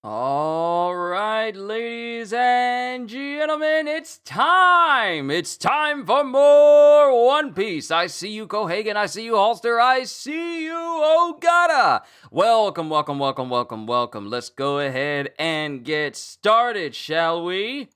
All right, ladies and gentlemen, it's time. It's time for more One Piece. I see you, Kohagen. I see you, Holster. I see you, Ogata. Welcome, welcome, welcome, welcome, welcome. Let's go ahead and get started, shall we?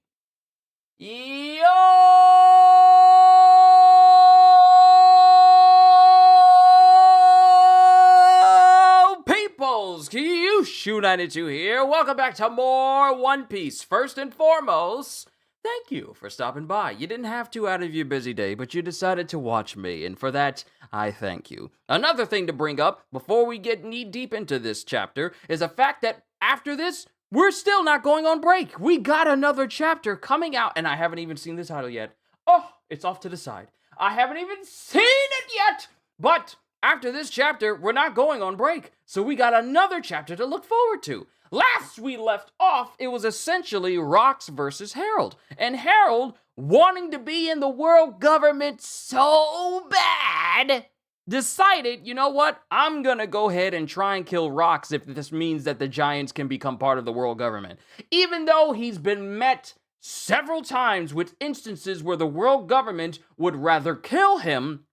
Peoples, Qushu 92 here. Welcome back to more One Piece. First and foremost, thank you for stopping by. You didn't have to out of your busy day, but you decided to watch me, and for that, I thank you. Another thing to bring up before we get knee-deep into this chapter is the fact that after this, we're still not going on break. We got another chapter coming out, and I haven't even seen the title yet. Oh, it's off to the side. I haven't even seen it yet, but after this chapter, we're not going on break, so we got another chapter to look forward to. Last we left off, it was essentially Rocks versus Harold, and Harold, wanting to be in the world government so bad, decided, you know what, I'm gonna go ahead and try and kill Rocks if this means that the Giants can become part of the world government. Even though he's been met several times with instances where the world government would rather kill him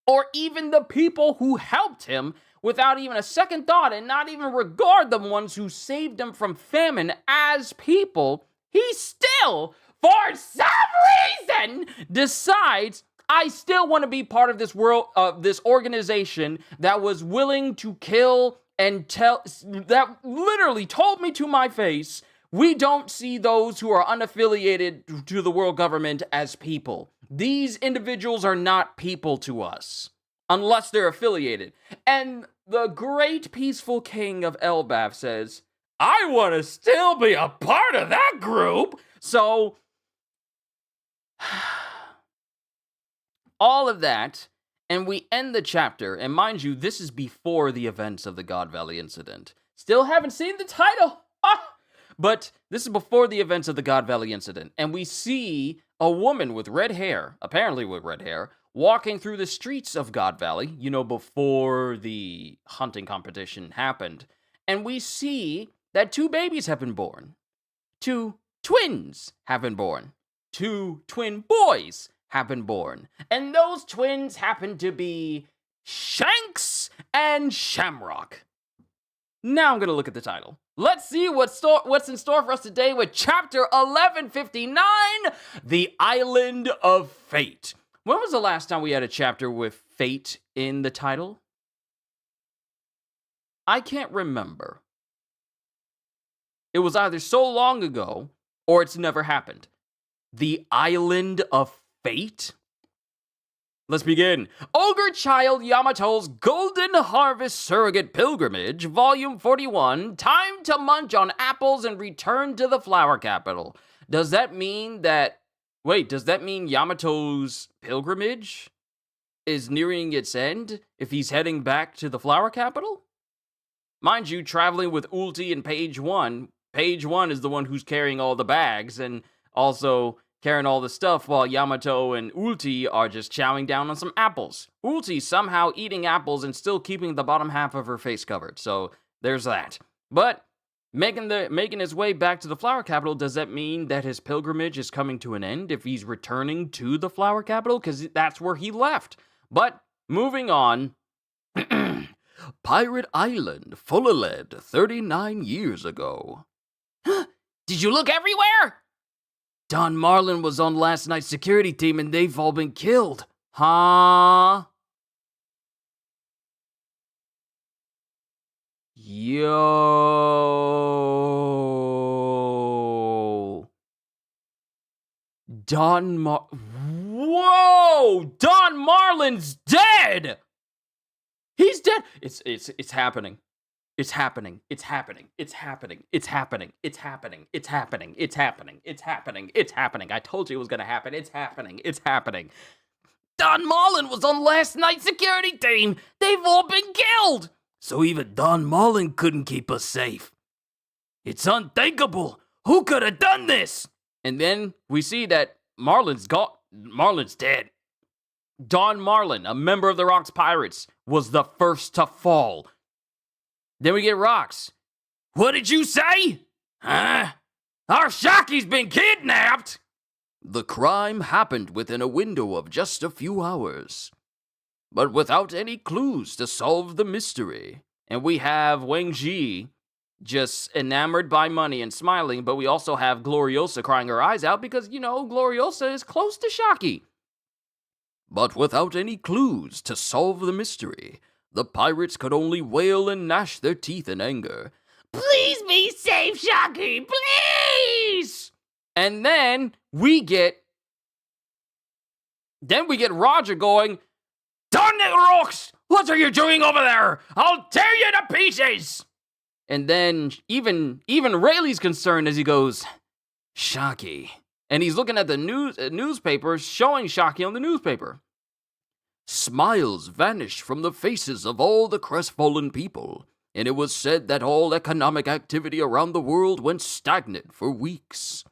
or even the people who helped him without even a second thought and not even regard the ones who saved him from famine as people, he still, for some reason, decides, I still want to be part of this world, this organization that was willing to kill and that literally told me to my face, we don't see those who are unaffiliated to the world government as people. These individuals are not people to us, unless they're affiliated. And the great peaceful king of Elbaf says, I want to still be a part of that group. So, all of that, and we end the chapter. And mind you, this is before the events of the God Valley incident. Still haven't seen the title. But this is before the events of the God Valley incident. And we see a woman with red hair, apparently with red hair, walking through the streets of God Valley, you know, before the hunting competition happened. And we see that 2 babies have been born. 2 twins have been born. 2 twin boys have been born. And those twins happen to be Shanks and Shamrock. Now I'm going to look at the title. Let's see what's in store for us today with Chapter 1159, The Island of Fate. When was the last time we had a chapter with Fate in the title? I can't remember. It was either so long ago, or it's never happened. The Island of Fate? Let's begin. Ogre Child Yamato's Golden Harvest Surrogate Pilgrimage, Volume 41, Time to Munch on Apples and Return to the Flower Capital. Does that mean that... Wait, does that mean Yamato's pilgrimage is nearing its end if he's heading back to the Flower Capital? Mind you, traveling with Ulti and Page 1. Page 1 is the one who's carrying all the bags and also carrying all the stuff while Yamato and Ulti are just chowing down on some apples. Ulti somehow eating apples and still keeping the bottom half of her face covered, so there's that. But making his way back to the Flower Capital, does that mean that his pilgrimage is coming to an end if he's returning to the Flower Capital? Because that's where he left. But moving on. Pirate Island, full of lead, 39 years ago. Did you look everywhere? Don Marlin was on last night's security team and they've all been killed. Huh? Yo. Whoa! Don Marlin's dead! He's dead! It's happening. It's happening. It's happening. It's happening. It's happening. It's happening. It's happening. It's happening. It's happening. It's happening. I told you it was gonna happen. It's happening. It's happening. Don Marlin was on last night's security team. They've all been killed. So even Don Marlin couldn't keep us safe. It's unthinkable. Who could have done this? And then we see that Marlin's dead. Don Marlin, a member of the Rocks Pirates, was the first to fall. Then we get Rocks. What did you say? Huh? Our Shaki's been kidnapped! The crime happened within a window of just a few hours, but without any clues to solve the mystery. And we have Wang Ji just enamored by money and smiling, but we also have Gloriosa crying her eyes out because, Gloriosa is close to Shaki. But without any clues to solve the mystery, the pirates could only wail and gnash their teeth in anger. Please be safe, Shaki, please! And then we get Roger going, "Darn it, rocks! What are you doing over there? I'll tear you to pieces!" And then even Rayleigh's concerned as he goes, "Shaki." And he's looking at the newspaper, showing Shaki on the newspaper. Smiles vanished from the faces of all the crestfallen people, and it was said that all economic activity around the world went stagnant for weeks.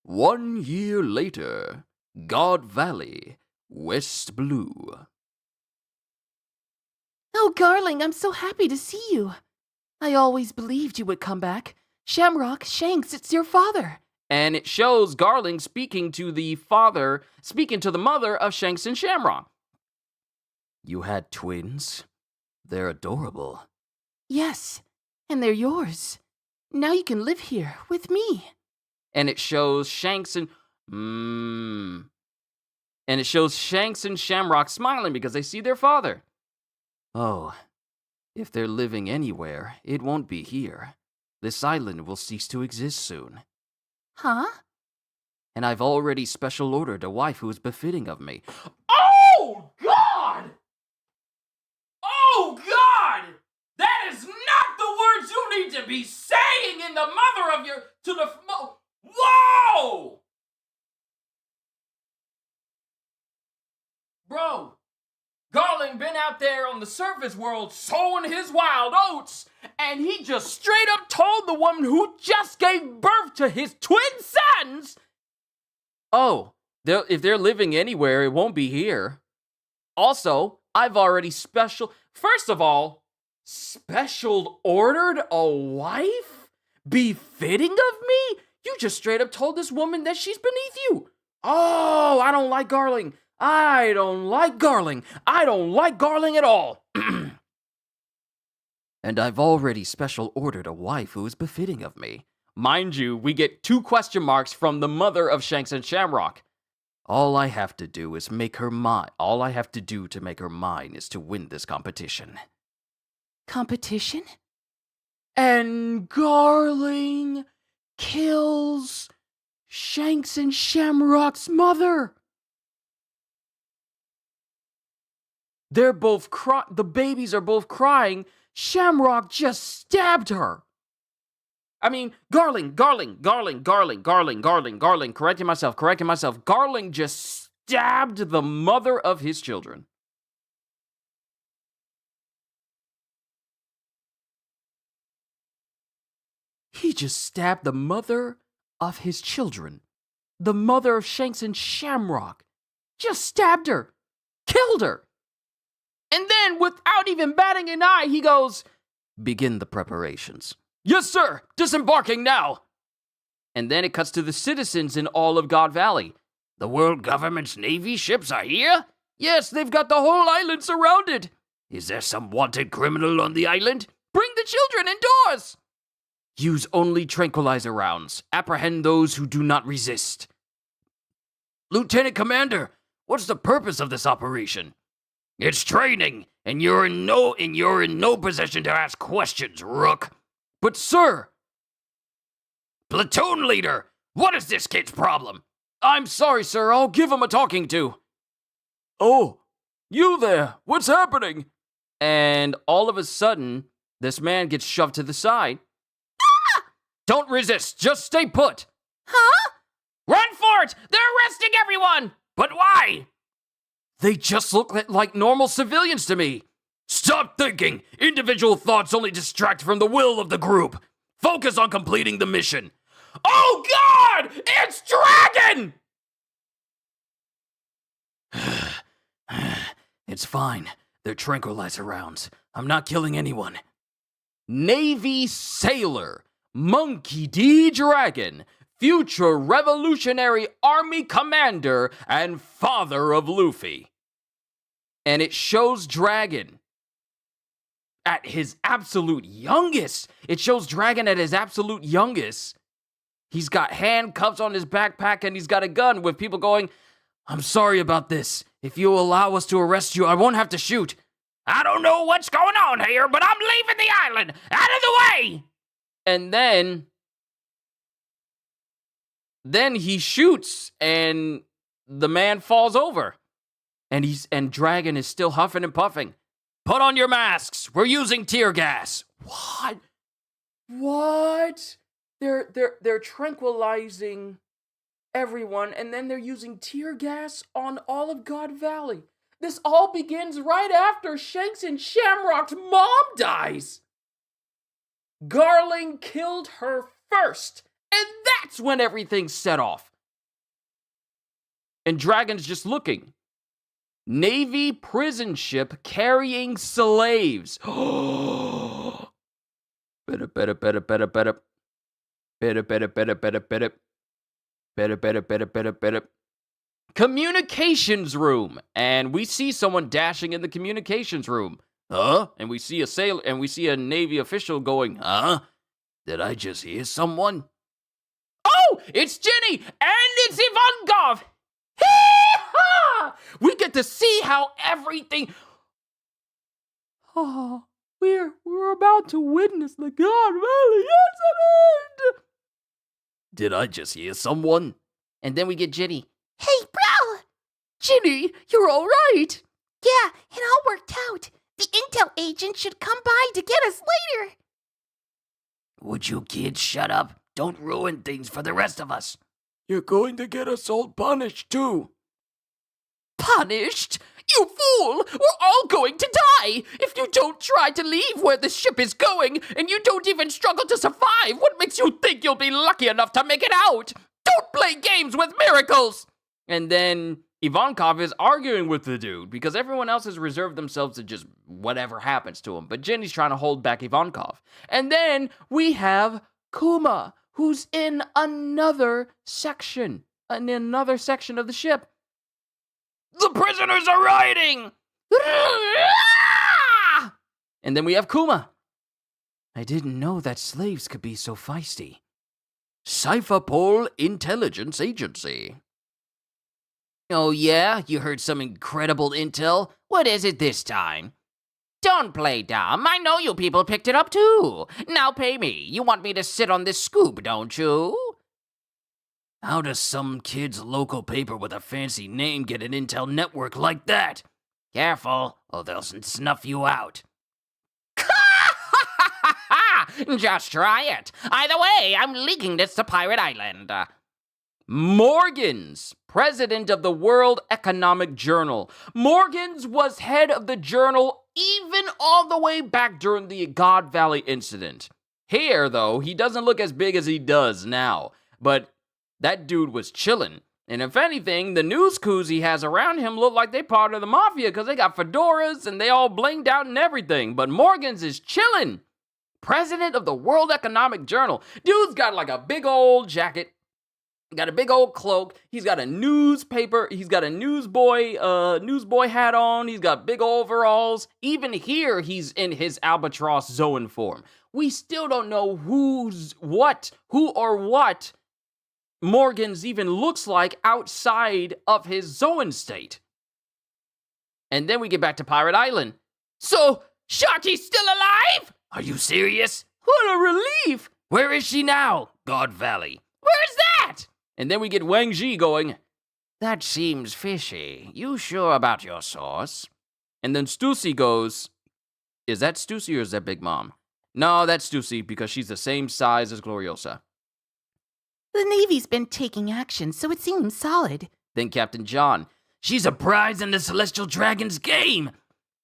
1 year later, God Valley, West Blue. Oh, Garling, I'm so happy to see you. I always believed you would come back. Shamrock, Shanks, it's your father. And it shows Garling speaking to the mother of Shanks and Shamrock. You had twins? They're adorable. Yes, and they're yours. Now you can live here with me. And it shows Shanks and Shamrock smiling because they see their father. Oh, if they're living anywhere, it won't be here. This island will cease to exist soon. Huh? And I've already special ordered a wife who is befitting of me. Oh, God! Oh, God! That is not the words you need to be saying in the mother of your... Whoa! Bro, Garland been out there on the surface world sowing his wild oats, and he just straight up told the woman who just gave birth to his twin sons, oh, if they're living anywhere, it won't be here. Also, I've already first of all, special ordered a wife befitting of me? You just straight up told this woman that she's beneath you. Oh, I don't like Garling. I don't like Garling. I don't like Garling at all. And I've already special ordered a wife who is befitting of me. Mind you, we get 2 question marks from the mother of Shanks and Shamrock. All I have to do is make her mine. All I have to do to make her mine is to win this competition. Competition? And Garling kills Shanks and Shamrock's mother. They're both the babies are both crying. Shamrock just stabbed her. I mean, Garling, correcting myself. Garling just stabbed the mother of his children. He just stabbed the mother of his children. The mother of Shanks and Shamrock. Just stabbed her. Killed her. And then, without even batting an eye, he goes, "Begin the preparations." "Yes, sir! Disembarking now!" And then it cuts to the citizens in all of God Valley. "The world government's Navy ships are here?" "Yes, they've got the whole island surrounded." "Is there some wanted criminal on the island?" "Bring the children indoors!" "Use only tranquilizer rounds. Apprehend those who do not resist." "Lieutenant Commander, what's the purpose of this operation?" "It's training, and you're in no position to ask questions, Rook." "But sir..." "Platoon leader, what is this kid's problem?" "I'm sorry, sir. I'll give him a talking to." "Oh, you there. What's happening?" And all of a sudden, this man gets shoved to the side. "Ah! Don't resist. Just stay put." Huh? "Run for it! They're arresting everyone!" "But why?" "They just look like normal civilians to me." "Stop thinking! Individual thoughts only distract from the will of the group. Focus on completing the mission." "Oh God! It's Dragon!" "It's fine. They're tranquilizer rounds. I'm not killing anyone." Navy sailor Monkey D. Dragon, future Revolutionary Army commander and father of Luffy. And it shows Dragon at his absolute youngest. It shows Dragon at his absolute youngest. He's got handcuffs on his backpack and he's got a gun with people going, "I'm sorry about this. If you allow us to arrest you, I won't have to shoot. I don't know what's going on here, but I'm leaving the island. Out of the way!" And then he shoots and the man falls over. And Dragon is still huffing and puffing. "Put on your masks. We're using tear gas." What? What? They're tranquilizing everyone, and then they're using tear gas on all of God Valley. This all begins right after Shanks and Shamrock's mom dies. Garling killed her first, and that's when everything's set off. And Dragon's just looking. Navy prison ship carrying slaves. Better. Communications room. And we see someone dashing in the communications room. Huh? And we see a sailor, and we see a Navy official going, huh? Did I just hear someone? Oh, it's Jenny, and it's Ivankov. Hee-haw! We get to see how everything... Oh, we're about to witness the God Valley incident. Did I just hear someone? And then we get Jenny. Hey, bro! Ginny, you're all right. Yeah, it all worked out. The intel agent should come by to get us later. Would you kids shut up? Don't ruin things for the rest of us. You're going to get us all punished, too. Punished? You fool! We're all going to die! If you don't try to leave where the ship is going, and you don't even struggle to survive, what makes you think you'll be lucky enough to make it out? Don't play games with miracles! And then Ivankov is arguing with the dude, because everyone else has reserved themselves to just whatever happens to him. But Jenny's trying to hold back Ivankov. And then we have Kuma, who's in another section of the ship. The prisoners are rioting! And then we have Kuma. I didn't know that slaves could be so feisty. Cypherpol Intelligence Agency. Oh yeah? You heard some incredible intel? What is it this time? Don't play dumb. I know you people picked it up too. Now pay me. You want me to sit on this scoop, don't you? How does some kid's local paper with a fancy name get an intel network like that? Careful, or they'll snuff you out. Just try it. Either way, I'm leaking this to Pirate Island. Morgans, president of the World Economic Journal. Morgans was head of the journal even all the way back during the God Valley incident. Here, though, he doesn't look as big as he does now, but that dude was chillin'. And if anything, the news crews he has around him look like they part of the mafia because they got fedoras and they all blinged out and everything. But Morgans is chillin'. President of the World Economic Journal. Dude's got like a big old jacket. Got a big old cloak. He's got a newspaper. He's got a newsboy hat on. He's got big overalls. Even here, he's in his albatross Zoan form. We still don't know who or what Morgans even looks like outside of his Zoan state. And then we get back to Pirate Island. So, Sharky's still alive? Are you serious? What a relief! Where is she now? God Valley. Where's that? And then we get Wang Ji going, that seems fishy. You sure about your source? And then Stussy goes, is that Stussy or is that Big Mom? No, that's Stussy because she's the same size as Gloriosa. The Navy's been taking action, so it seems solid. Then Captain John, she's a prize in the Celestial Dragon's game.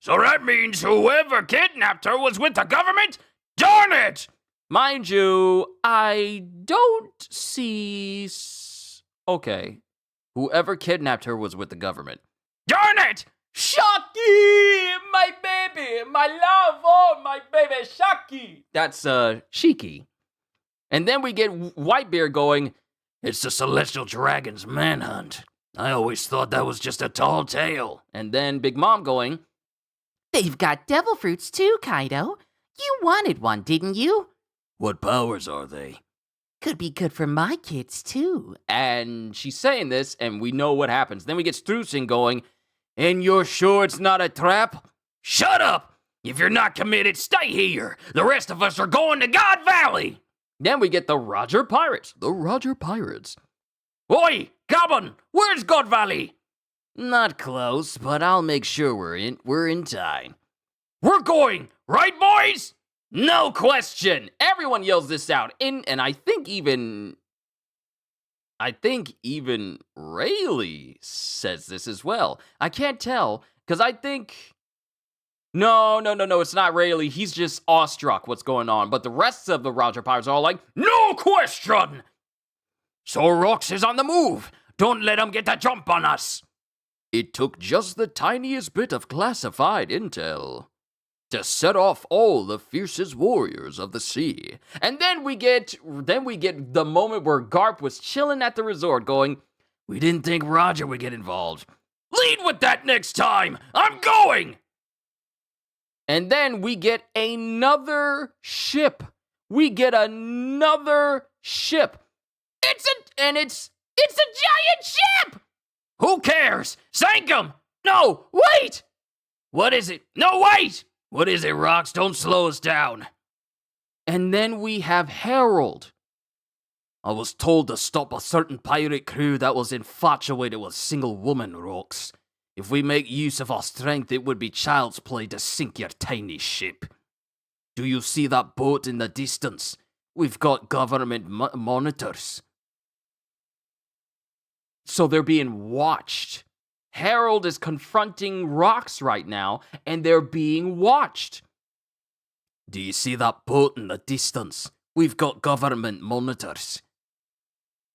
So that means whoever kidnapped her was with the government? Darn it! Mind you, I don't see... Okay. Whoever kidnapped her was with the government. Darn it! Shaki! My baby! My love! Oh, my baby! Shaki! That's, Shiki. And then we get Whitebeard going, "It's the Celestial Dragon's manhunt. I always thought that was just a tall tale." And then Big Mom going, They've got devil fruits too, Kaido. You wanted one, didn't you? "What powers are they?" Could be good for my kids too. And she's saying this, and we know what happens. Then we get Struzin going, "And you're sure it's not a trap?" "Shut up! If you're not committed, stay here. The rest of us are going to God Valley." Then we get the Roger Pirates. The Roger Pirates. "Oi, Goblin, where's God Valley?" "Not close, but I'll make sure we're in time." "We're going, right, boys?" "No question." Everyone yells this out. And I think even Rayleigh says this as well. I can't tell, because I think... No, it's not Rayleigh. He's just awestruck what's going on. But the rest of the Roger Pirates are all like, "No question!" "So Rox is on the move. Don't let him get the jump on us." It took just the tiniest bit of classified intel to set off all the fiercest warriors of the sea. And then we get the moment where Garp was chilling at the resort going, "We didn't think Roger would get involved. Lead with that next time. I'm going." And then we get another ship. It's a giant ship. "Who cares? Sank him." "No, wait." "What is it?" "No, wait." "What is it, Rox? Don't slow us down." And then we have Harold. "I was told to stop a certain pirate crew that was infatuated with a single woman, Rox. If we make use of our strength, it would be child's play to sink your tiny ship. Do you see that boat in the distance? We've got government monitors." So they're being watched. Harold is confronting Rox right now, and they're being watched. "Do you see that boat in the distance? We've got government monitors."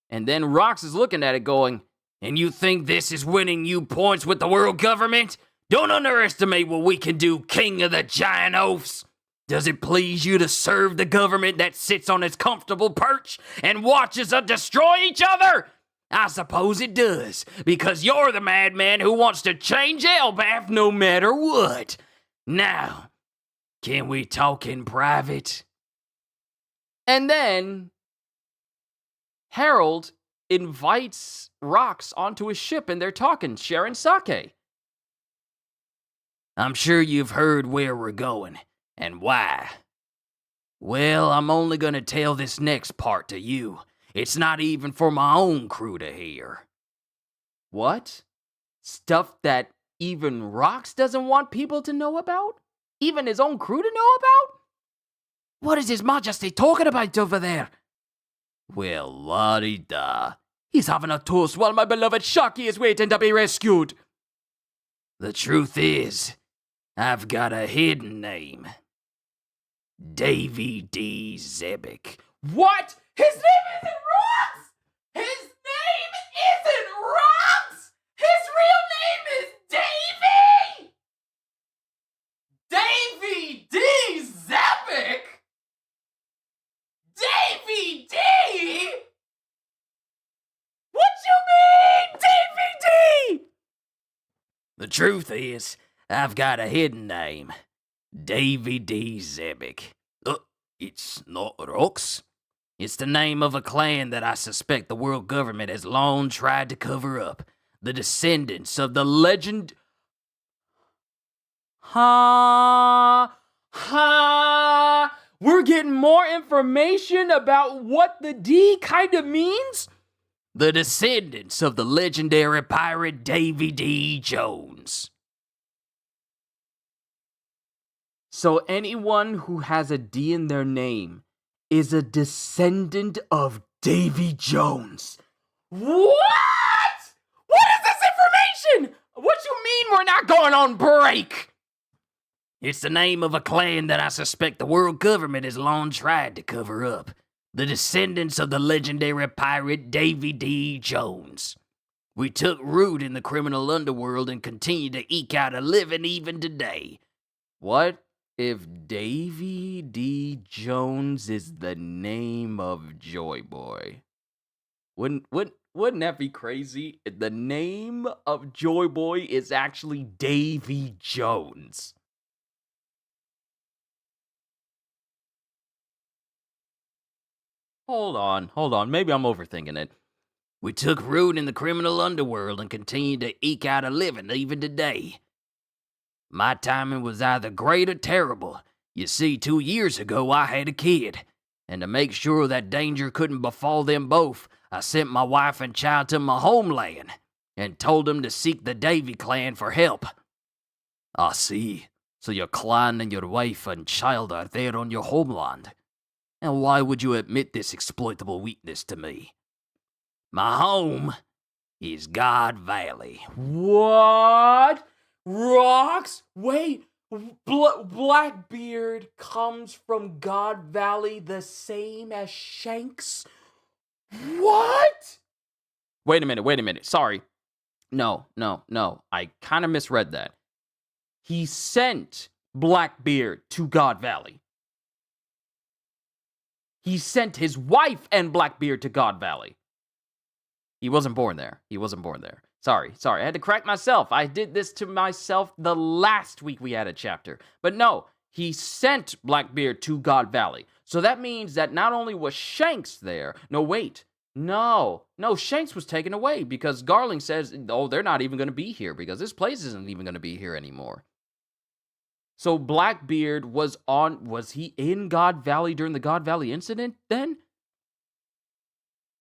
And then Rox is looking at it going, "And you think this is winning you points with the world government? Don't underestimate what we can do, King of the Giant Oafs. Does it please you to serve the government that sits on its comfortable perch and watches us destroy each other? I suppose it does, because you're the madman who wants to change Elbaf no matter what. Now, can we talk in private?" And then Harold invites Rox onto his ship, and they're talking, sharing sake. "I'm sure you've heard where we're going, and why. Well, I'm only gonna tell this next part to you. It's not even for my own crew to hear." What? Stuff that even Rox doesn't want people to know about? Even his own crew to know about? What is His Majesty talking about over there? Well, la-di-da. He's having a toast while my beloved Shaki is waiting to be rescued. The truth is, I've got a hidden name. Davy D. Zebek. What? His name isn't Rox! His name isn't Rox! His real name is Davy! Davy D. Zebek? Davy D? What you mean, Davy D? The truth is, I've got a hidden name. Davy D. Zebek. It's not Rox. It's the name of a clan that I suspect the world government has long tried to cover up. The descendants of the legend... We're getting more information about what the D kind of means? The descendants of the legendary pirate Davy D. Jones. So anyone who has a D in their name is a descendant of Davy Jones. What? What is this information? What you mean we're not going on break? It's the name of a clan that I suspect the world government has long tried to cover up. The descendants of the legendary pirate Davy D. Jones. We took root in the criminal underworld and continue to eke out a living even today. What? If Davy D. Jones is the name of Joy Boy, wouldn't that be crazy? The name of Joy Boy is actually Davy Jones. Hold on. Maybe I'm overthinking it. We took root in the criminal underworld and continue to eke out a living even today. My timing was either great or terrible. You see, 2 years ago I had a kid, and to make sure that danger couldn't befall them both, I sent my wife and child to my homeland and told them to seek the Davy clan for help. I see. So your clan and your wife and child are there on your homeland. And why would you admit this exploitable weakness to me? My home is God Valley. What? Rocks? Wait, Blackbeard comes from God Valley the same as Shanks? What? Wait a minute. Sorry. No. I kind of misread that. He sent Blackbeard to God Valley. He sent his wife and Blackbeard to God Valley. He wasn't born there. Sorry. I had to correct myself. I did this to myself the last week we had a chapter. But no, he sent Blackbeard to God Valley. So that means that not only was Shanks there. No, Shanks was taken away because Garling says, oh, they're not even going to be here because this place isn't even going to be here anymore. So Blackbeard was he in God Valley during the God Valley incident then?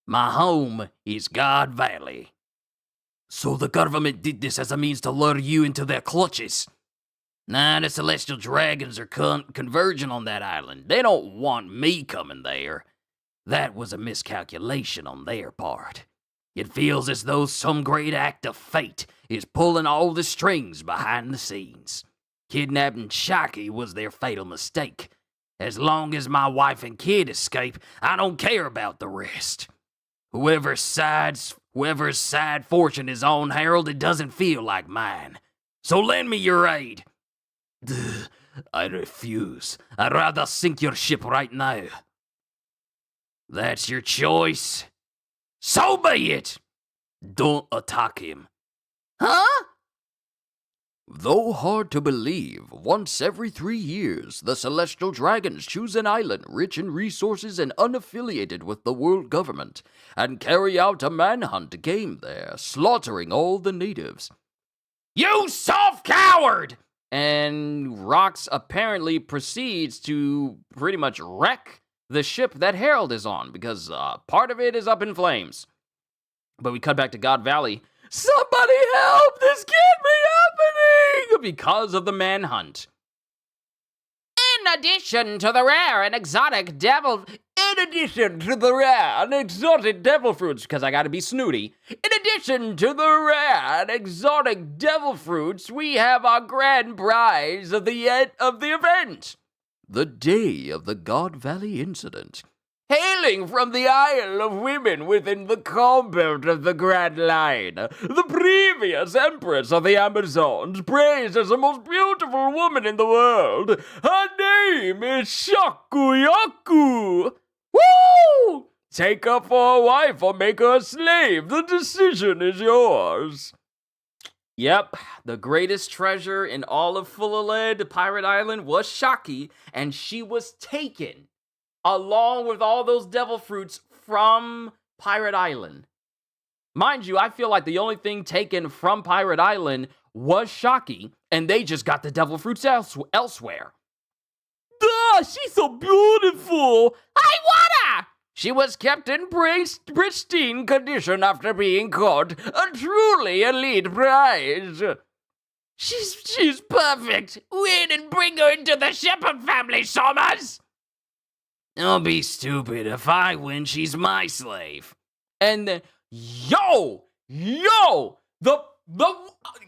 My home is God Valley. So the government did this as a means to lure you into their clutches. Nah, the celestial dragons are converging on that island. They don't want me coming there. That was a miscalculation on their part. It feels as though some great act of fate is pulling all the strings behind the scenes. Kidnapping Shaki was their fatal mistake. As long as my wife and kid escape, I don't care about the rest. Whoever's side fortune is on, Harold, it doesn't feel like mine. So lend me your aid. I refuse. I'd rather sink your ship right now. That's your choice. So be it. Don't attack him. Huh? Though hard to believe, once every 3 years, the Celestial Dragons choose an island rich in resources and unaffiliated with the world government, and carry out a manhunt game there, slaughtering all the natives. You soft coward! And Rox apparently proceeds to pretty much wreck the ship that Harold is on, because part of it is up in flames. But we cut back to God Valley. Somebody help! This can't be happening! Because of the manhunt. In addition to the rare and exotic devil fruits, because I gotta be snooty. In addition to the rare and exotic devil fruits, we have our grand prize of the event. The day of the God Valley incident. Hailing from the Isle of Women within the compound of the Grand Line, the previous Empress of the Amazons, praised as the most beautiful woman in the world. Her name is Shakuyaku. Woo! Take her for a wife or make her a slave. The decision is yours. Yep, the greatest treasure in all of Fullaled, Pirate Island, was Shaki, and she was taken along with all those devil fruits from Pirate Island. Mind you, I feel like the only thing taken from Pirate Island was Shaki, and they just got the devil fruits elsewhere. Duh, she's so beautiful! I wanna! She was kept in pristine condition after being caught. A truly elite prize. She's perfect. Win and bring her into the Shepherd family, Somers! Don't be stupid. If I win, she's my slave. And then, the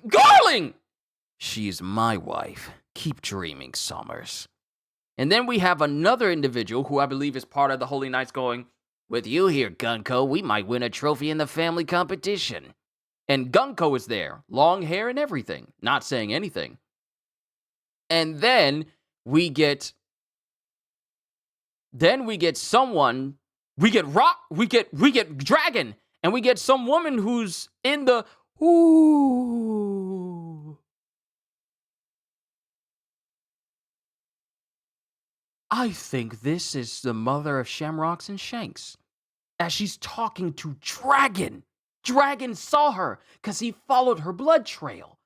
Garling! She's my wife. Keep dreaming, Somers. And then we have another individual who I believe is part of the Holy Knights going, with you here, Gunko, we might win a trophy in the family competition. And Gunko is there, long hair and everything, not saying anything. And then we get someone, we get dragon, and we get some woman who's in the ooh. I think this is the mother of Shamrocks and Shanks, as she's talking to Dragon. Dragon saw her because he followed her blood trail.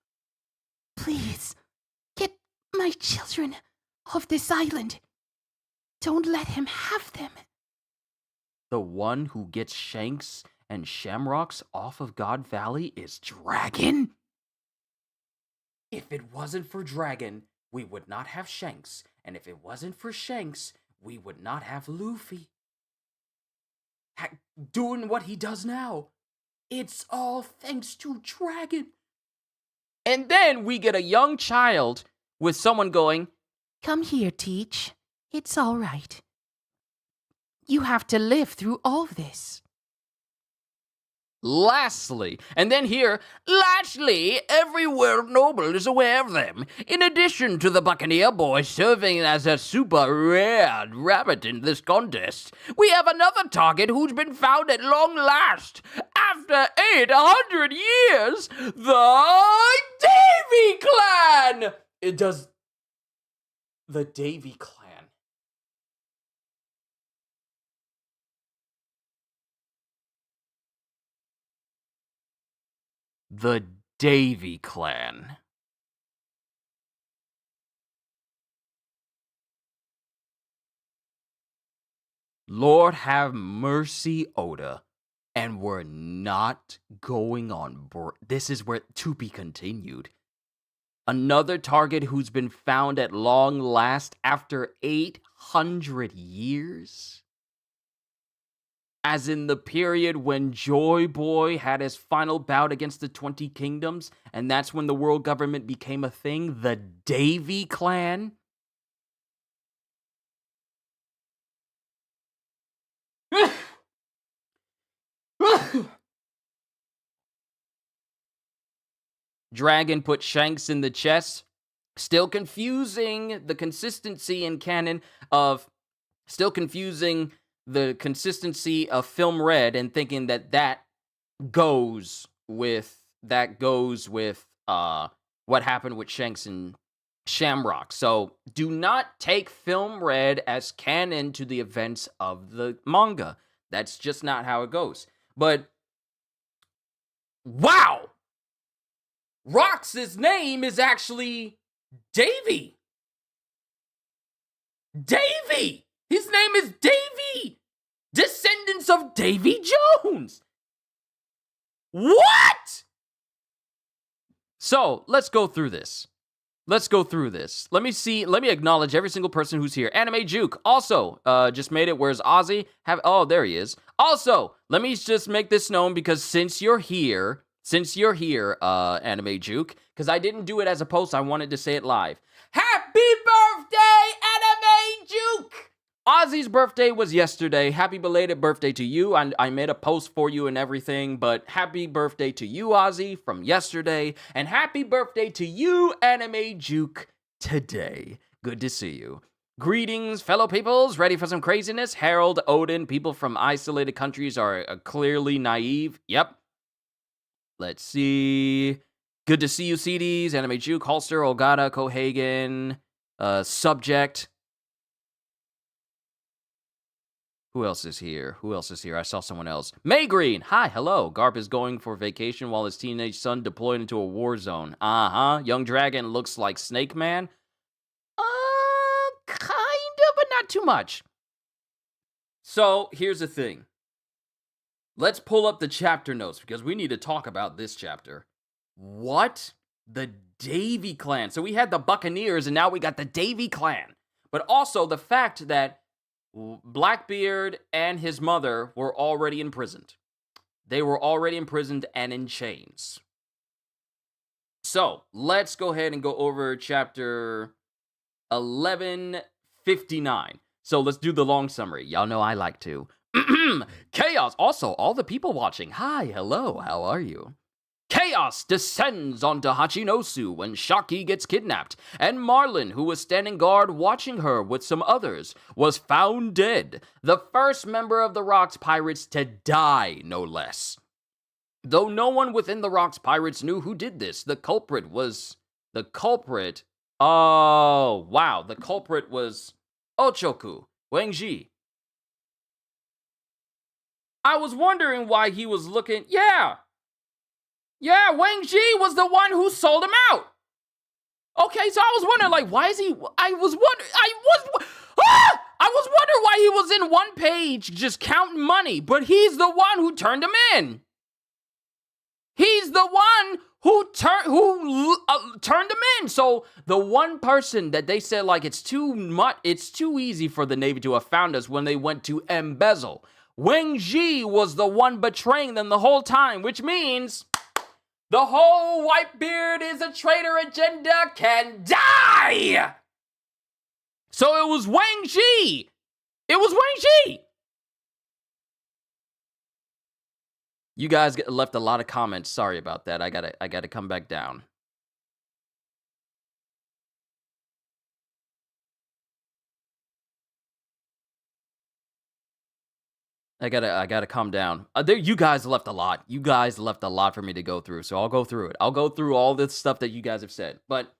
Please, get my children off this island. Don't let him have them. The one who gets Shanks and Shamrocks off of God Valley is Dragon? If it wasn't for Dragon, we would not have Shanks. And if it wasn't for Shanks, we would not have Luffy doing what he does now. It's all thanks to Dragon. And then we get a young child with someone going, Come here, Teach. It's all right. You have to live through all this. Lastly, and then here, lastly, every world noble is aware of them. In addition to the Buccaneer boy serving as a super rare rabbit in this contest, we have another target who's been found at long last. After 800 years, the Davy Clan! It does... The Davy Clan. The Davy Clan. Lord have mercy, Oda. And we're not going on. This is where to be continued. Another target who's been found at long last after 800 years? As in the period when Joy Boy had his final bout against the 20 Kingdoms, and that's when the world government became a thing, the Davy Clan? Dragon put Shanks in the chest, still confusing the consistency in canon of... Still confusing the consistency of Film Red and thinking that goes with what happened with Shanks and Shamrock. So do not take Film Red as canon to the events of the manga. That's just not how it goes. But wow! Rox's name is actually Davy. Davy! His name is Davy! Descendants of Davy Jones! What? So, let's go through this. Let me acknowledge every single person who's here. Anime Juke, also, just made it. Where's Ozzy? Oh, there he is. Also, let me just make this known because since you're here, Anime Juke, because I didn't do it as a post, I wanted to say it live. Happy birthday, Anime Juke! Ozzy's birthday was yesterday. Happy belated birthday to you. I made a post for you and everything, but happy birthday to you, Ozzy, from yesterday. And happy birthday to you, Anime Juke, today. Good to see you. Greetings, fellow peoples. Ready for some craziness? Harold, Odin, people from isolated countries are clearly naive. Yep. Let's see. Good to see you, CDs. Anime Juke, Holster, Ogata, Cohagen, Subject. Who else is here? I saw someone else. Maygreen! Hi, hello. Garp is going for vacation while his teenage son deployed into a war zone. Uh-huh. Young Dragon looks like Snake Man. Kind of, but not too much. So, here's the thing. Let's pull up the chapter notes, because we need to talk about this chapter. What? The Davy Clan. So we had the Buccaneers, and now we got the Davy Clan. But also the fact that Blackbeard and his mother were already imprisoned. They were already imprisoned and in chains. So, let's go ahead and go over chapter 1159. So, let's do the long summary. Y'all know I like to. Chaos. Also, all the people watching. Hi, hello, how are you? Chaos descends onto Hachinosu when Shaki gets kidnapped, and Marlin, who was standing guard watching her with some others, was found dead. The first member of the Rocks Pirates to die, no less. Though no one within the Rocks Pirates knew who did this, the culprit was Ochoku, Wangji. I was wondering why he was looking, Yeah, Wang Ji was the one who sold him out. Okay, so I was wondering, like, why is he? I was wondering why he was in one page just counting money, but he's the one who turned him in. He's the one who turned him in. So the one person that they said, like, it's too easy for the Navy to have found us when they went to embezzle. Wang Ji was the one betraying them the whole time, which means the whole Whitebeard is a traitor agenda can die! So it was Wang Ji! It was Wang Ji! You guys left a lot of comments. Sorry about that. I gotta come back down. I gotta calm down. You guys left a lot. You guys left a lot for me to go through, so I'll go through it. I'll go through all this stuff that you guys have said. But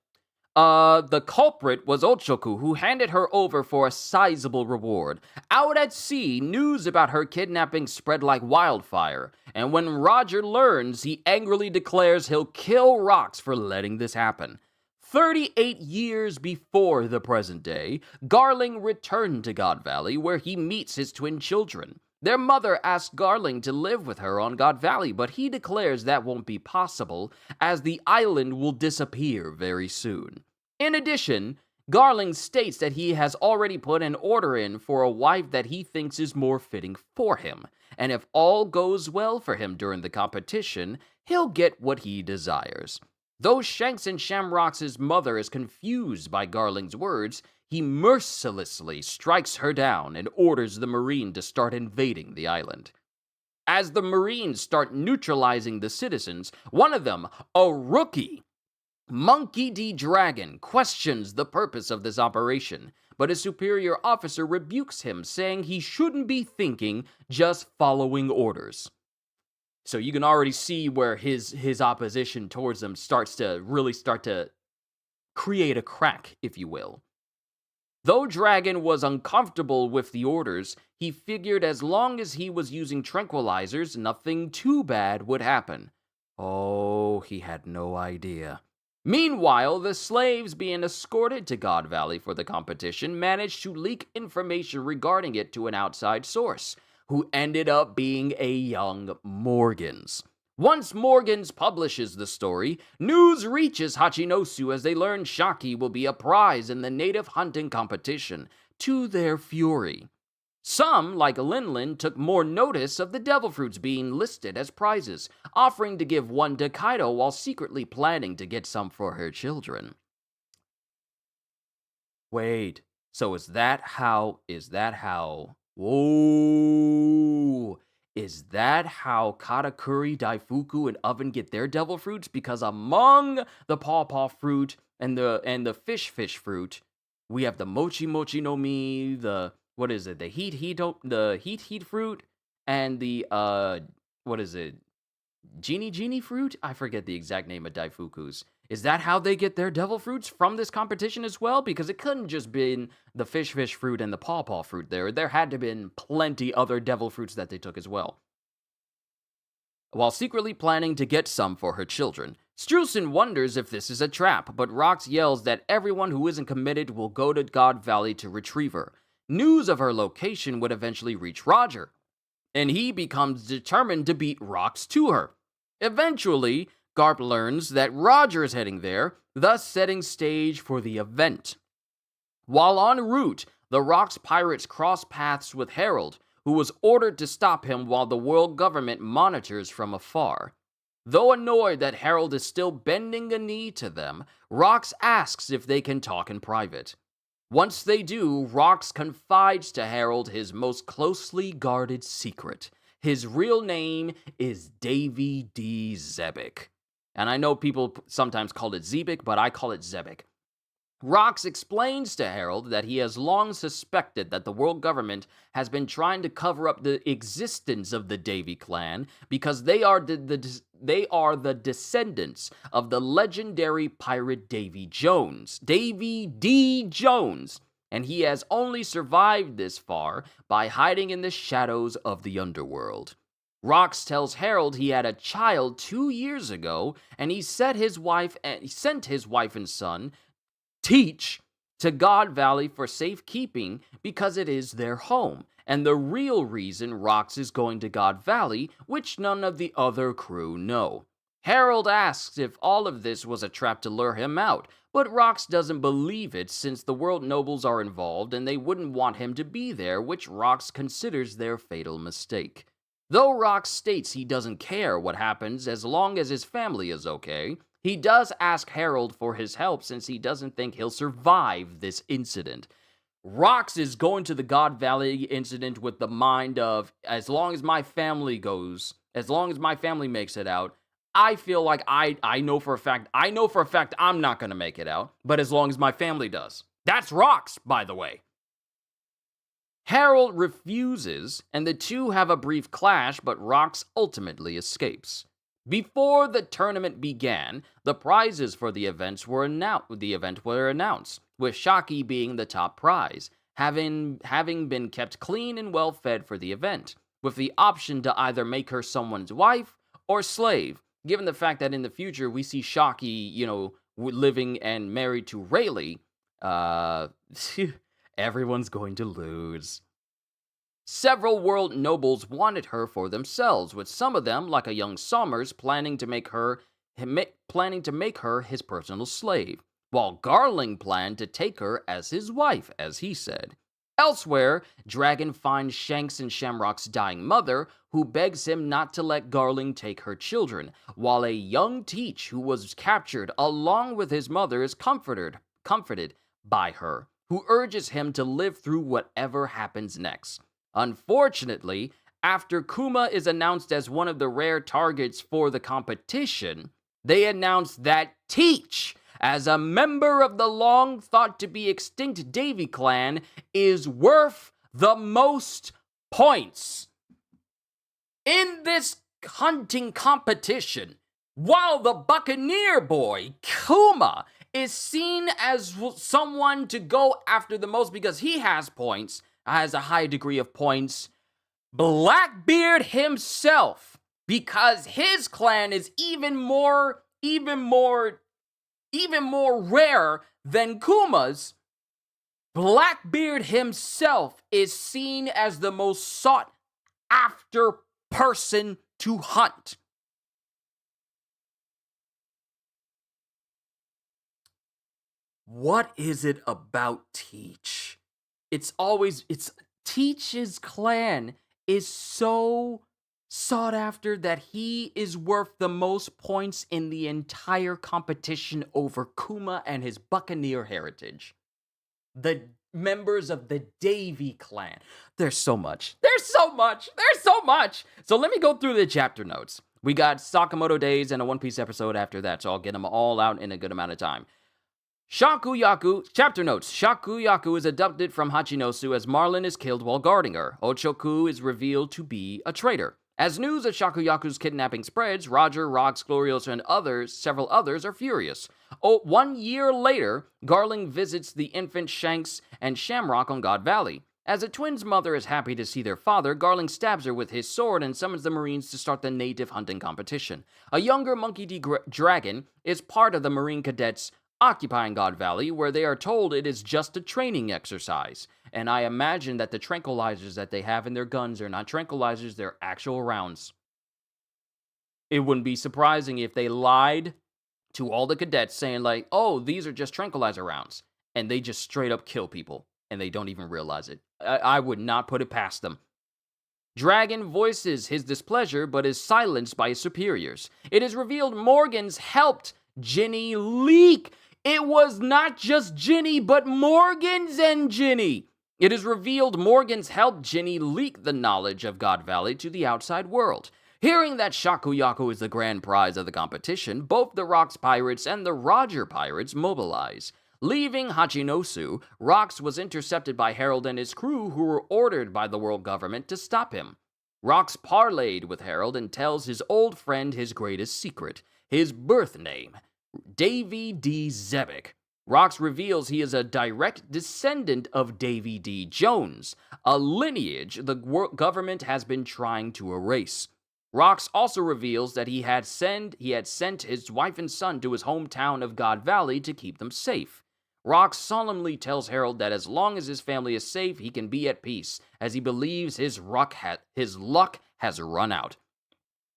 the culprit was Ochoku, who handed her over for a sizable reward. Out at sea, news about her kidnapping spread like wildfire, and when Roger learns, he angrily declares he'll kill Rocks for letting this happen. 38 years before the present day, Garling returned to God Valley, where he meets his twin children. Their mother asks Garling to live with her on God Valley, but he declares that won't be possible, as the island will disappear very soon. In addition, Garling states that he has already put an order in for a wife that he thinks is more fitting for him, and if all goes well for him during the competition, he'll get what he desires. Though Shanks and Shamrock's mother is confused by Garling's words, he mercilessly strikes her down and orders the Marine to start invading the island. As the Marines start neutralizing the citizens, one of them, a rookie, Monkey D. Dragon, questions the purpose of this operation, but a superior officer rebukes him, saying he shouldn't be thinking, just following orders. So you can already see where his opposition towards them starts to create a crack, if you will. Though Dragon was uncomfortable with the orders, he figured as long as he was using tranquilizers, nothing too bad would happen. Oh, he had no idea. Meanwhile, the slaves being escorted to God Valley for the competition managed to leak information regarding it to an outside source, who ended up being a young Morgans. Once Morgans publishes the story, news reaches Hachinosu as they learn Shaki will be a prize in the native hunting competition, to their fury. Some, like Linlin, took more notice of the devil fruits being listed as prizes, offering to give one to Kaido while secretly planning to get some for her children. Wait, so is that how, whoa, is that how Katakuri, Daifuku, and Oven get their devil fruits? Because among the pawpaw fruit and the fish fruit, we have the mochi no mi, the heat fruit, and the genie fruit? I forget the exact name of Daifuku's. Is that how they get their devil fruits from this competition as well? Because it couldn't just been the fish fruit and the pawpaw fruit there. There had to have been plenty other devil fruits that they took as well. While secretly planning to get some for her children, Streusen wonders if this is a trap, but Rox yells that everyone who isn't committed will go to God Valley to retrieve her. News of her location would eventually reach Roger, and he becomes determined to beat Rox to her. Eventually, Garp learns that Roger is heading there, thus setting stage for the event. While en route, the Rox pirates cross paths with Harold, who was ordered to stop him while the world government monitors from afar. Though annoyed that Harold is still bending a knee to them, Rox asks if they can talk in private. Once they do, Rox confides to Harold his most closely guarded secret. His real name is Davy D. Zebek. And I know people sometimes call it Zebek, but I call it Zebek. Rox explains to Harold that he has long suspected that the world government has been trying to cover up the existence of the Davy clan because they are the descendants of the legendary pirate Davy Jones, Davy D. Jones, and he has only survived this far by hiding in the shadows of the underworld. Rox tells Harold he had a child 2 years ago, and he sent his wife and son Teach to God Valley for safekeeping because it is their home, and the real reason Rox is going to God Valley, which none of the other crew know. Harold asks if all of this was a trap to lure him out, but Rox doesn't believe it since the world nobles are involved and they wouldn't want him to be there, which Rox considers their fatal mistake. Though Rox states he doesn't care what happens as long as his family is okay, he does ask Harold for his help since he doesn't think he'll survive this incident. Rox is going to the God Valley incident with the mind of, as long as my family makes it out, I feel like I know for a fact I'm not going to make it out, but as long as my family does. That's Rox, by the way. Harold refuses, and the two have a brief clash, but Rox ultimately escapes. Before the tournament began, the prizes for the event were announced, with Shaki being the top prize, having been kept clean and well fed for the event, with the option to either make her someone's wife or slave, given the fact that in the future we see Shaki, living and married to Rayleigh. Everyone's going to lose. Several world nobles wanted her for themselves, with some of them, like a young Somers, planning to make her his personal slave, while Garling planned to take her as his wife, as he said. Elsewhere, Dragon finds Shanks and Shamrock's dying mother, who begs him not to let Garling take her children, while a young Teach who was captured along with his mother is comforted by her, who urges him to live through whatever happens next. Unfortunately, after Kuma is announced as one of the rare targets for the competition, they announce that Teach, as a member of the long thought to be extinct Davy clan, is worth the most points. In this hunting competition, while the Buccaneer boy, Kuma, is seen as someone to go after the most because he has a high degree of points, Blackbeard himself, because his clan is even more rare than Kuma's, Blackbeard himself is seen as the most sought after person to hunt. What is it about Teach? Teach's clan is so sought after that he is worth the most points in the entire competition over Kuma and his Buccaneer heritage. The members of the Davy clan. There's so much. So let me go through the chapter notes. We got Sakamoto Days and a One Piece episode after that, so I'll get them all out in a good amount of time. Shakuyaku, chapter notes. Shakuyaku is abducted from Hachinosu as Marlin is killed while guarding her. Ochoku is revealed to be a traitor. As news of Shakuyaku's kidnapping spreads, Roger, Rox, Gloriosa, and several others are furious. 1 year later, Garling visits the infant Shanks and Shamrock on God Valley. As the twins' mother is happy to see their father, Garling stabs her with his sword and summons the Marines to start the native hunting competition. A younger Monkey D. Dragon is part of the Marine cadets occupying God Valley, where they are told it is just a training exercise. And I imagine that the tranquilizers that they have in their guns are not tranquilizers, they're actual rounds. It wouldn't be surprising if they lied to all the cadets saying like, oh, these are just tranquilizer rounds. And they just straight up kill people, and they don't even realize it. I would not put it past them. Dragon voices his displeasure, but is silenced by his superiors. It is revealed Morgan's helped Ginny leak. It was not just Ginny, but Morgan's and Ginny. It is revealed Morgan's helped Ginny leak the knowledge of God Valley to the outside world. Hearing that Shakuyaku is the grand prize of the competition, both the Rocks Pirates and the Roger Pirates mobilize. Leaving Hachinosu, Rocks was intercepted by Harold and his crew, who were ordered by the world government to stop him. Rocks parleyed with Harold and tells his old friend his greatest secret, his birth name, Davy D. Zebek. Rocks reveals he is a direct descendant of Davy D. Jones, a lineage the government has been trying to erase. Rocks also reveals that he had sent his wife and son to his hometown of God Valley to keep them safe. Rocks solemnly tells Harold that as long as his family is safe, he can be at peace, as he believes his luck has run out.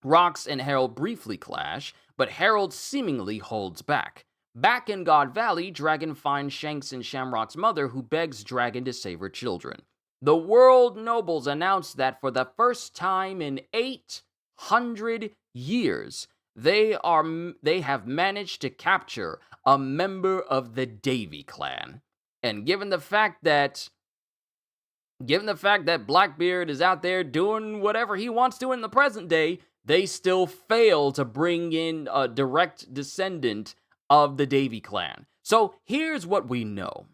Rocks and Harold briefly clash, but Harold seemingly holds back. Back in God Valley, Dragon finds Shanks and Shamrock's mother, who begs Dragon to save her children. The world nobles announce that for the first time in 800 years, they have managed to capture a member of the Davy clan. And given the fact that Blackbeard is out there doing whatever he wants to in the present day, they still fail to bring in a direct descendant of the Davy clan. So here's what we know.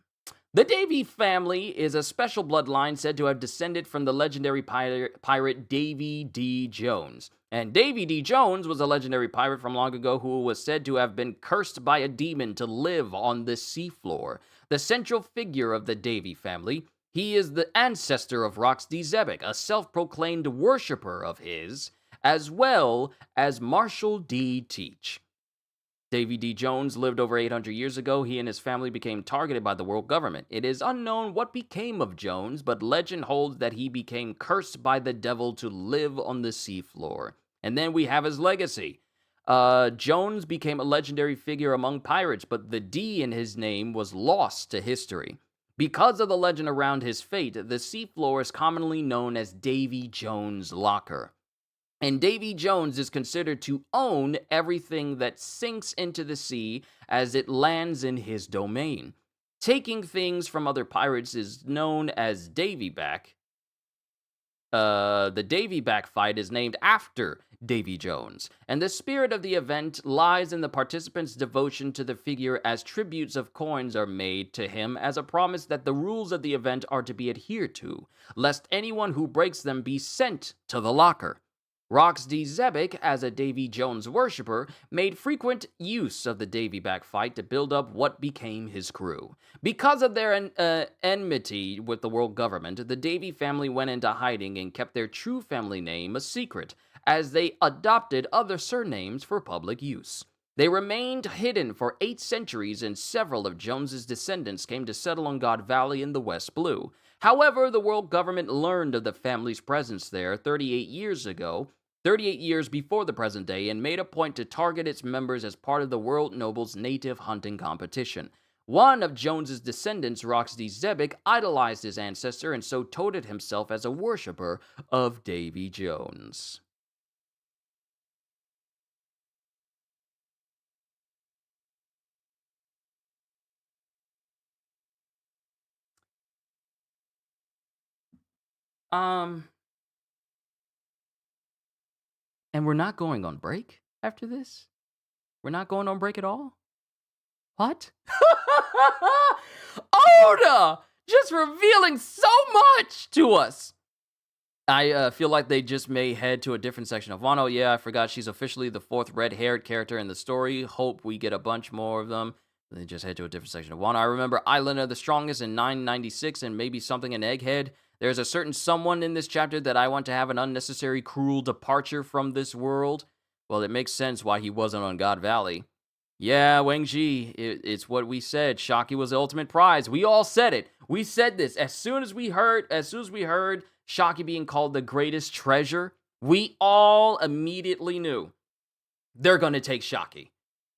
The Davy family is a special bloodline said to have descended from the legendary pirate Davy D. Jones. And Davy D. Jones was a legendary pirate from long ago who was said to have been cursed by a demon to live on the seafloor. The central figure of the Davy family, he is the ancestor of Rocks D. Zebek, a self-proclaimed worshipper of his, as well as Marshall D. Teach. Davy D. Jones lived over 800 years ago. He and his family became targeted by the world government. It is unknown what became of Jones, but legend holds that he became cursed by the devil to live on the seafloor. And then we have his legacy. Jones became a legendary figure among pirates, but the D in his name was lost to history. Because of the legend around his fate, the seafloor is commonly known as Davy Jones' Locker. And Davy Jones is considered to own everything that sinks into the sea as it lands in his domain. Taking things from other pirates is known as Davy Back. The Davy Back fight is named after Davy Jones, and the spirit of the event lies in the participants' devotion to the figure, as tributes of coins are made to him as a promise that the rules of the event are to be adhered to, lest anyone who breaks them be sent to the locker. Rocks D. Zebek, as a Davy Jones worshipper, made frequent use of the Davy Back fight to build up what became his crew. Because of their enmity with the world government, the Davy family went into hiding and kept their true family name a secret, as they adopted other surnames for public use. They remained hidden for 8 centuries, and several of Jones's descendants came to settle on God Valley in the West Blue. However, the world government learned of the family's presence there 38 years before the present day, and made a point to target its members as part of the world nobles' native hunting competition. One of Jones's descendants, Rocks D. Zebek, idolized his ancestor and so touted himself as a worshipper of Davy Jones. And we're not going on break after this? We're not going on break at all? What? Oda! Just revealing so much to us! I feel like they just may head to a different section of Wano. Yeah, I forgot she's officially the 4th red-haired character in the story. Hope we get a bunch more of them. They just head to a different section of Wano. I remember Island of the Strongest in 996 and maybe something in Egghead. There's a certain someone in this chapter that I want to have an unnecessary, cruel departure from this world. Well, it makes sense why he wasn't on God Valley. Yeah, Wang Ji, it's what we said. Shaki was the ultimate prize. We all said it. We said this. As soon as we heard Shaki being called the greatest treasure, we all immediately knew they're going to take Shaki.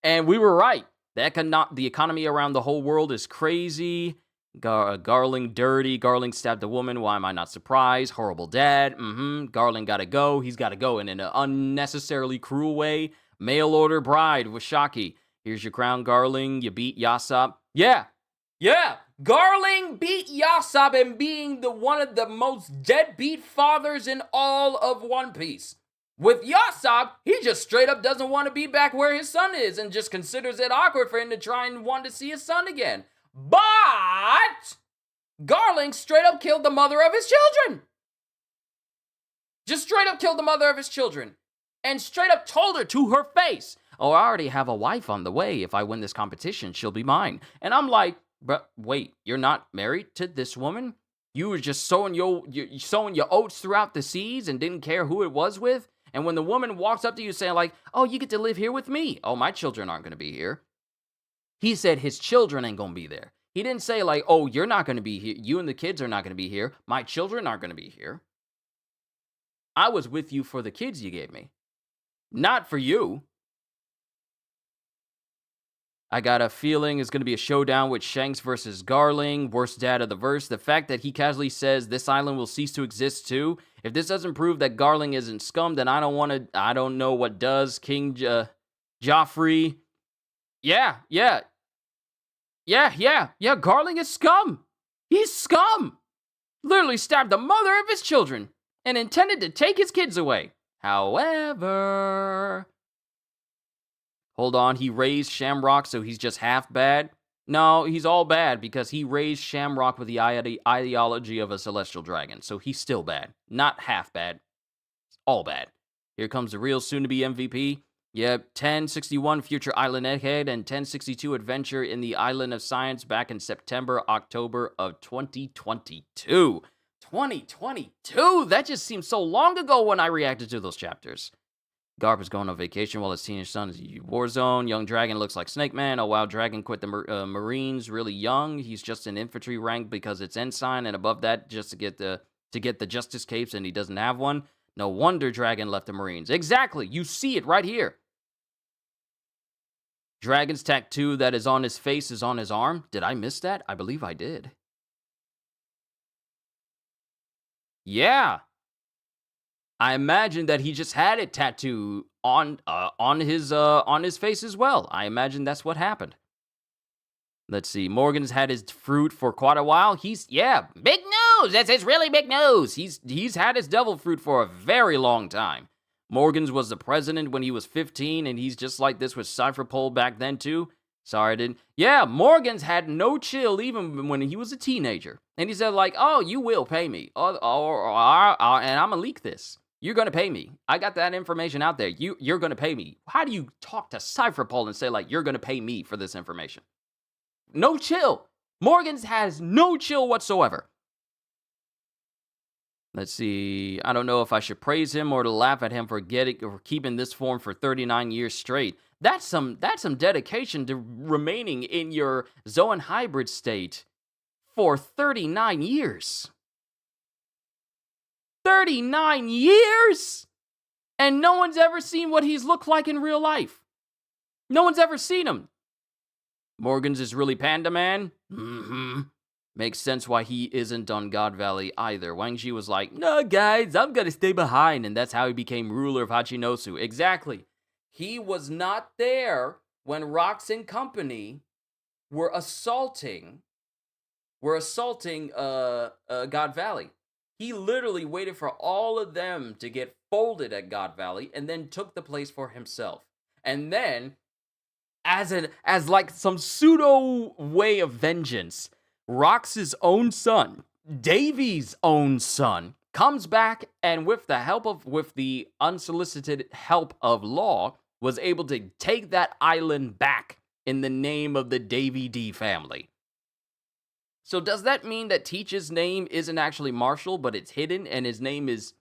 And we were right. The economy around the whole world is crazy. Garling dirty. Garling stabbed a woman. Why am I not surprised? Horrible dad. Garling gotta go. He's gotta go in an unnecessarily cruel way. Mail order bride with Shaki. Here's your crown, Garling. You beat Yasop. Yeah. Garling beat Yasop and being one of the most deadbeat fathers in all of One Piece. With Yasop, he just straight up doesn't want to be back where his son is and just considers it awkward for him to try and want to see his son again. But Garling straight up killed the mother of his children. Just straight up killed the mother of his children. And straight up told her to her face, oh, I already have a wife on the way. If I win this competition, she'll be mine. And I'm like, but wait, you're not married to this woman? You were just sowing your oats throughout the seas and didn't care who it was with? And when the woman walks up to you saying like, oh, you get to live here with me. Oh, my children aren't going to be here. He said his children ain't going to be there. He didn't say like, oh, you're not going to be here. You and the kids are not going to be here. My children aren't going to be here. I was with you for the kids you gave me. Not for you. I got a feeling it's going to be a showdown with Shanks versus Garling, worst dad of the verse. The fact that he casually says this island will cease to exist too. If this doesn't prove that Garling isn't scum, then I don't know what does. King Joffrey. Yeah, Garling is scum. He's scum. Literally stabbed the mother of his children and intended to take his kids away. However, hold on, he raised Shamrock, so he's just half bad? No, he's all bad because he raised Shamrock with the ideology of a celestial dragon, so he's still bad. Not half bad. All bad. Here comes the real soon-to-be MVP. Yep, 1061 Future Island Egghead and 1062 Adventure in the Island of Science back in September, October of 2022. 2022? That just seems so long ago when I reacted to those chapters. Garp is going on vacation while his teenage son is in Warzone. Young Dragon looks like Snake Man. Oh wow, Dragon quit the Marines really young. He's just an infantry rank because it's ensign, and above that just to get the Justice Capes, and he doesn't have one. No wonder Dragon left the Marines. Exactly, you see it right here. Dragon's tattoo that is on his face is on his arm. Did I miss that? I believe I did. Yeah. I imagine that he just had it tattooed on his face as well. I imagine that's what happened. Let's see. Morgan's had his fruit for quite a while. Big news. It's really big news. He's had his devil fruit for a very long time. Morgan's was the president when he was 15, and he's just like this with Cypherpole back then too. Sorry, I didn't. Yeah, Morgan's had no chill even when he was a teenager. And he said like, oh, you will pay me. And I'm going to leak this. You're going to pay me. I got that information out there. You're going to pay me. How do you talk to Cypherpole and say like, you're going to pay me for this information? No chill. Morgan's has no chill whatsoever. Let's see. I don't know if I should praise him or to laugh at him for keeping this form for 39 years straight. That's some dedication to remaining in your Zoan hybrid state for 39 years. 39 years? And no one's ever seen what he's looked like in real life. No one's ever seen him. Morgan's is really Panda Man? Mm-hmm. Makes sense why he isn't on God Valley either. Wang Ji was like, no, guys, I'm gonna stay behind. And that's how he became ruler of Hachinosu. Exactly. He was not there when Rox and company were assaulting God Valley. He literally waited for all of them to get folded at God Valley and then took the place for himself. And then, as like some pseudo way of vengeance, Rox's own son, Davy's own son, comes back and with the unsolicited help of law, was able to take that island back in the name of the Davy D family. So does that mean that Teach's name isn't actually Marshall, but it's hidden, and his name is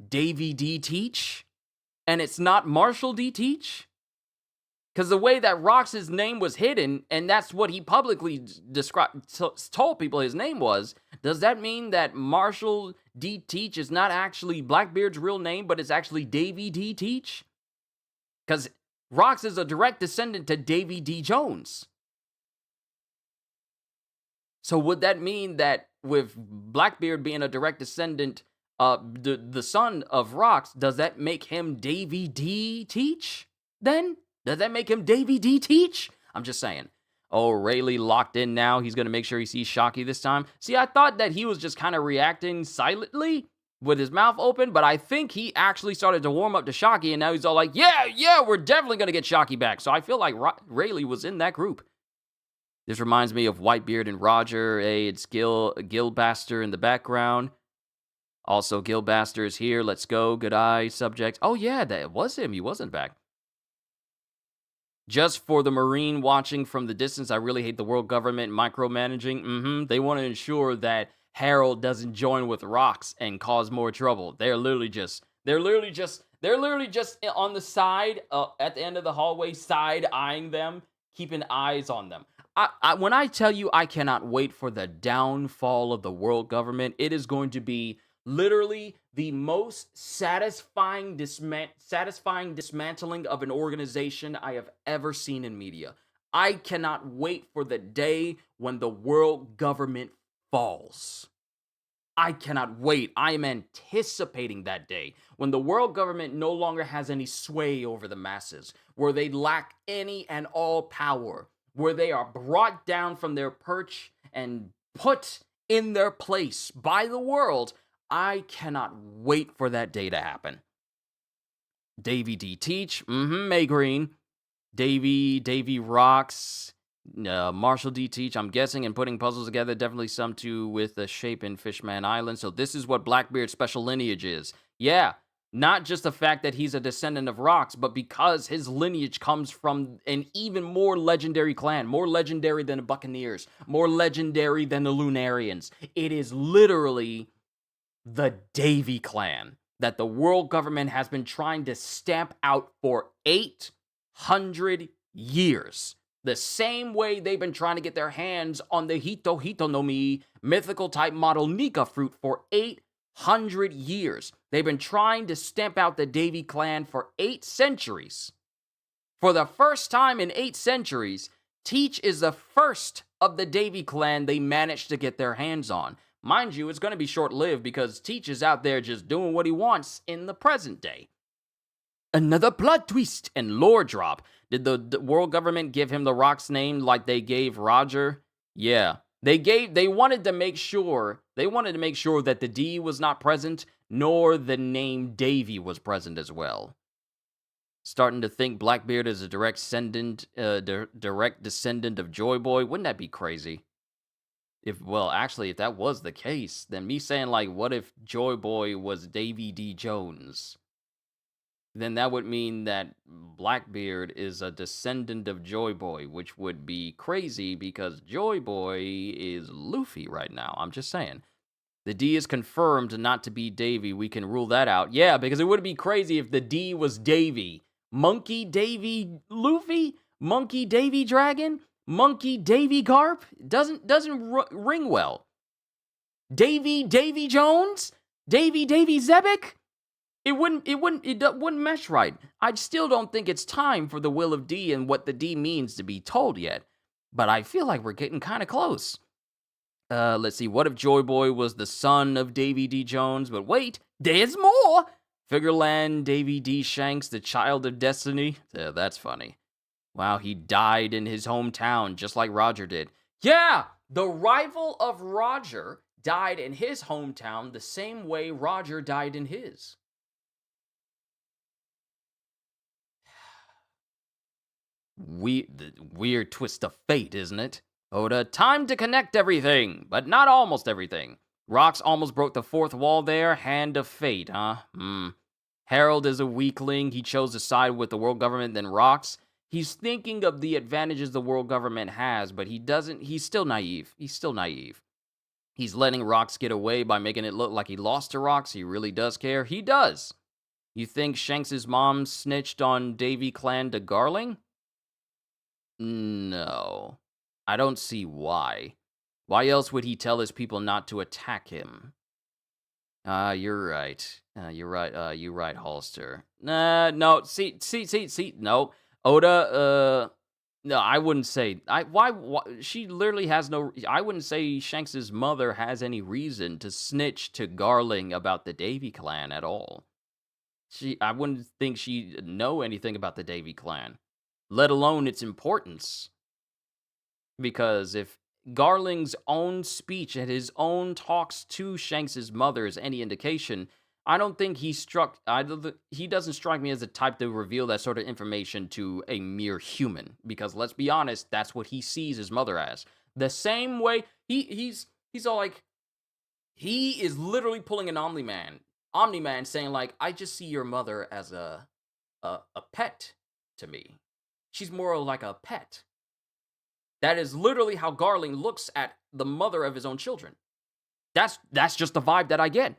Davy D. Teach? And it's not Marshall D. Teach? Because the way that Rox's name was hidden, and that's what he publicly told people his name was, does that mean that Marshall D. Teach is not actually Blackbeard's real name, but it's actually Davy D. Teach? Because Rox is a direct descendant to Davy D. Jones. So would that mean that with Blackbeard being a direct descendant, the son of Rox, does that make him Davy D. Teach then? Does that make him Davy D. Teach? I'm just saying. Oh, Rayleigh locked in now. He's going to make sure he sees Shocky this time. See, I thought that he was just kind of reacting silently, with his mouth open, but I think he actually started to warm up to Shocky, and now he's all like, yeah, we're definitely going to get Shocky back. So I feel like Rayleigh was in that group. This reminds me of Whitebeard and Roger. Hey, it's Gilbaster in the background. Also, Gilbaster is here. Let's go. Good eye, subject. Oh, yeah, that was him. He wasn't back. Just for the Marine watching from the distance, I really hate the world government micromanaging. They want to ensure that Harold doesn't join with Rox and cause more trouble. They're literally just on the side, at the end of the hallway, side eyeing them, keeping eyes on them. When I tell you I cannot wait for the downfall of the world government, it is going to be literally the most satisfying dismantling of an organization I have ever seen in media. I cannot wait for the day when the world government falls. I cannot wait. I am anticipating that day when the world government no longer has any sway over the masses, where they lack any and all power, where they are brought down from their perch and put in their place by the world. I cannot wait for that day to happen. Davy D. Teach, May Green, Davy Rocks, Marshall D. Teach, I'm guessing, and putting puzzles together, definitely some too with the shape in Fishman Island. So this is what Blackbeard's special lineage is. Yeah, not just the fact that he's a descendant of Rocks, but because his lineage comes from an even more legendary clan, more legendary than the Buccaneers, more legendary than the Lunarians. It is literally the Davy clan that the world government has been trying to stamp out for 800 years. The same way they've been trying to get their hands on the Hito no Mi mythical type model Nika fruit for 800 years. They've been trying to stamp out the Davy clan for 8 centuries. For the first time in 8 centuries, Teach is the first of the Davy clan they managed to get their hands on. Mind you, it's going to be short-lived because Teach is out there just doing what he wants in the present day. Another plot twist and lore drop. Did the world government give him the Rock's name like they gave Roger? Yeah. They wanted to make sure that the D was not present, nor the name Davy was present as well. Starting to think Blackbeard is a direct descendant of Joy Boy. Wouldn't that be crazy? If that was the case, then me saying, like, what if Joy Boy was Davy D. Jones? Then that would mean that Blackbeard is a descendant of Joy Boy, which would be crazy because Joy Boy is Luffy right now. I'm just saying. The D is confirmed not to be Davy. We can rule that out. Yeah, because it would be crazy if the D was Davy. Monkey Davy Luffy? Monkey Davy Dragon? Monkey Davy Garp? Doesn't ring well. Davy Jones? Davy Zebek? It wouldn't mesh right. I still don't think it's time for the will of D and what the D means to be told yet. But I feel like we're getting kind of close. Let's see. What if Joy Boy was the son of Davy D. Jones? But wait, there's more! Figureland Davy D. Shanks, the child of destiny? That's funny. Wow, he died in his hometown, just like Roger did. Yeah, the rival of Roger died in his hometown the same way Roger died in his. The weird twist of fate, isn't it? Oda, time to connect everything, but not almost everything. Rox almost broke the fourth wall there. Hand of fate, huh? Harold is a weakling. He chose to side with the world government than Rox. He's thinking of the advantages the world government has, but he's still naive. He's letting Rox get away by making it look like he lost to Rox. He really does care. He does. You think Shanks' mom snitched on Davy Clan to Garling? No. I don't see why. Why else would he tell his people not to attack him? You're right. You're right, Holster. No, see, no. Oda, no, I wouldn't say. Why, she literally has no, I wouldn't say Shanks' mother has any reason to snitch to Garling about the Davy clan at all. I wouldn't think she'd know anything about the Davy clan, let alone its importance. Because if Garling's own speech and his own talks to Shanks's mother is any indication, I don't think he doesn't strike me as the type to reveal that sort of information to a mere human. Because let's be honest, that's what he sees his mother as. The same way he's all like, he is literally pulling an Omni-Man saying like, I just see your mother as a pet to me. She's more like a pet. That is literally how Garling looks at the mother of his own children. That's just the vibe that I get.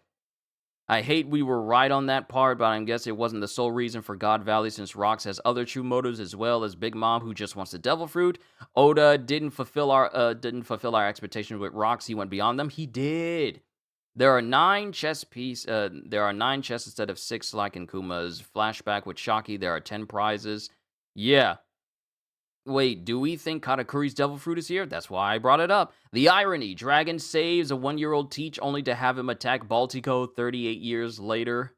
I hate we were right on that part, but I guess it wasn't the sole reason for God Valley, since Rox has other true motives as well as Big Mom, who just wants the devil fruit. Oda didn't fulfill our expectations with Rox. He went beyond them. He did. There are 9 chess instead of 6 like in Kuma's flashback with Shaki. There are 10 prizes. Yeah. Wait, do we think Katakuri's devil fruit is here? That's why I brought it up. The irony, Dragon saves a 1-year-old Teach only to have him attack Baltico 38 years later.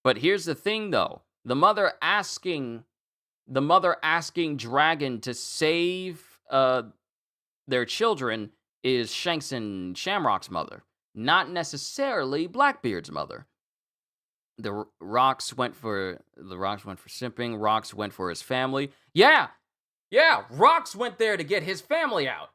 But here's the thing though. The mother asking Dragon to save their children is Shanks and Shamrock's mother, not necessarily Blackbeard's mother. The Rox went for simping. Rox went for his family. Yeah, Rox went there to get his family out.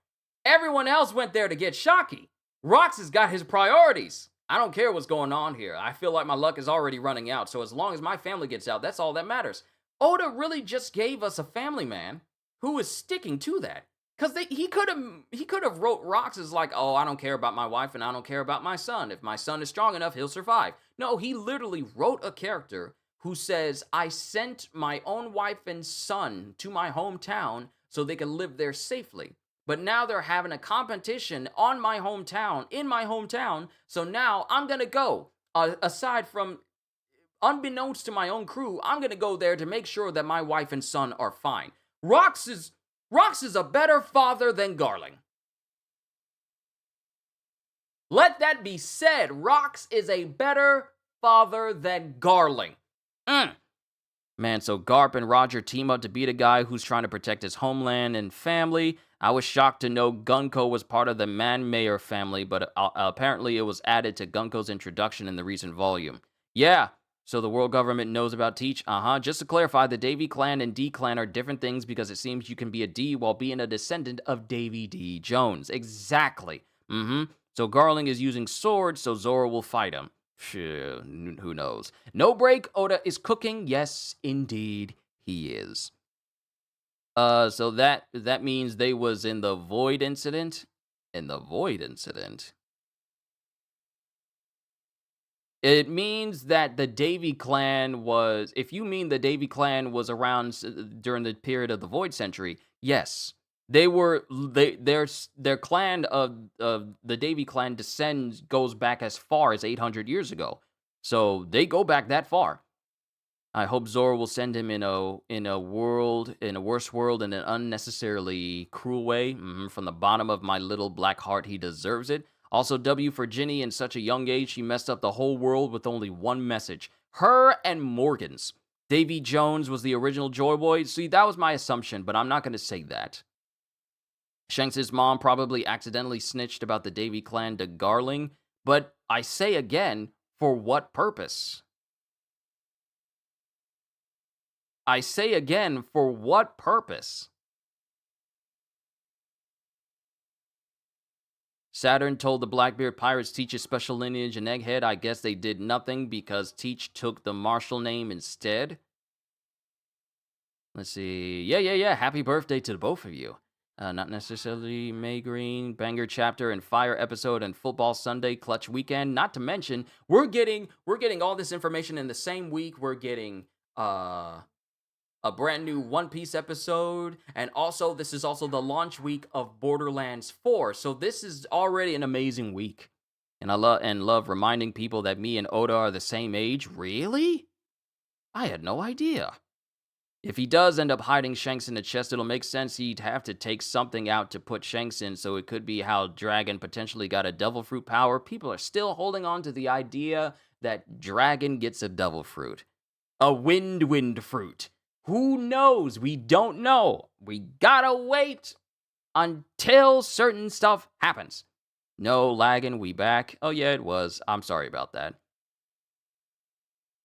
Everyone else went there to get Shaki. Rox has got his priorities. I don't care what's going on here. I feel like my luck is already running out, so as long as my family gets out, that's all that matters. Oda really just gave us a family man who is sticking to that. Because he could have wrote Rox as like, oh, I don't care about my wife and I don't care about my son. If my son is strong enough, he'll survive. No, he literally wrote a character who says, I sent my own wife and son to my hometown so they could live there safely. But now they're having a competition in my hometown, so now I'm going to go. Aside from, unbeknownst to my own crew, I'm going to go there to make sure that my wife and son are fine. Rox is a better father than Garling. Let that be said. Rox is a better father than Garling. Man, so Garp and Roger team up to beat a guy who's trying to protect his homeland and family. I was shocked to know Gunko was part of the Man-Mayer family, but apparently it was added to Gunko's introduction in the recent volume. Yeah, so the world government knows about Teach. Just to clarify, the Davy clan and D clan are different things because it seems you can be a D while being a descendant of Davy D. Jones. Exactly. So Garling is using swords, so Zoro will fight him. Who knows? No break, Oda is cooking. Yes, indeed, he is. So that means they was in the Void incident. In the Void incident? It means that the Davy clan was, if you mean the Davy clan was around during the period of the Void Century, yes. Their clan of the Davy clan goes back as far as 800 years ago. So they go back that far. I hope Zoro will send him in a worse world in an unnecessarily cruel way. From the bottom of my little black heart, he deserves it. Also, W for Ginny. In such a young age, she messed up the whole world with only one message. Her and Morgan's. Davy Jones was the original Joy Boy. See, that was my assumption, but I'm not going to say that. Shanks' mom probably accidentally snitched about the Davy clan to Garling, but I say again, for what purpose? I say again, for what purpose? Saturn told the Blackbeard pirates Teach's special lineage and Egghead. I guess they did nothing because Teach took the Marshall name instead. Let's see. Yeah. Happy birthday to the both of you. Not necessarily May Green, Banger Chapter, and Fire Episode, and Football Sunday Clutch Weekend. Not to mention, we're getting all this information in the same week. We're getting a brand new One Piece episode, and also this is also the launch week of Borderlands 4. So this is already an amazing week, and I love reminding people that me and Oda are the same age. Really? I had no idea. If he does end up hiding Shanks in the chest, it'll make sense he'd have to take something out to put Shanks in, so it could be how Dragon potentially got a devil fruit power. People are still holding on to the idea that Dragon gets a devil fruit. A wind fruit. Who knows? We don't know. We gotta wait. until certain stuff happens. No lagging, we back. Oh, yeah, it was. I'm sorry about that.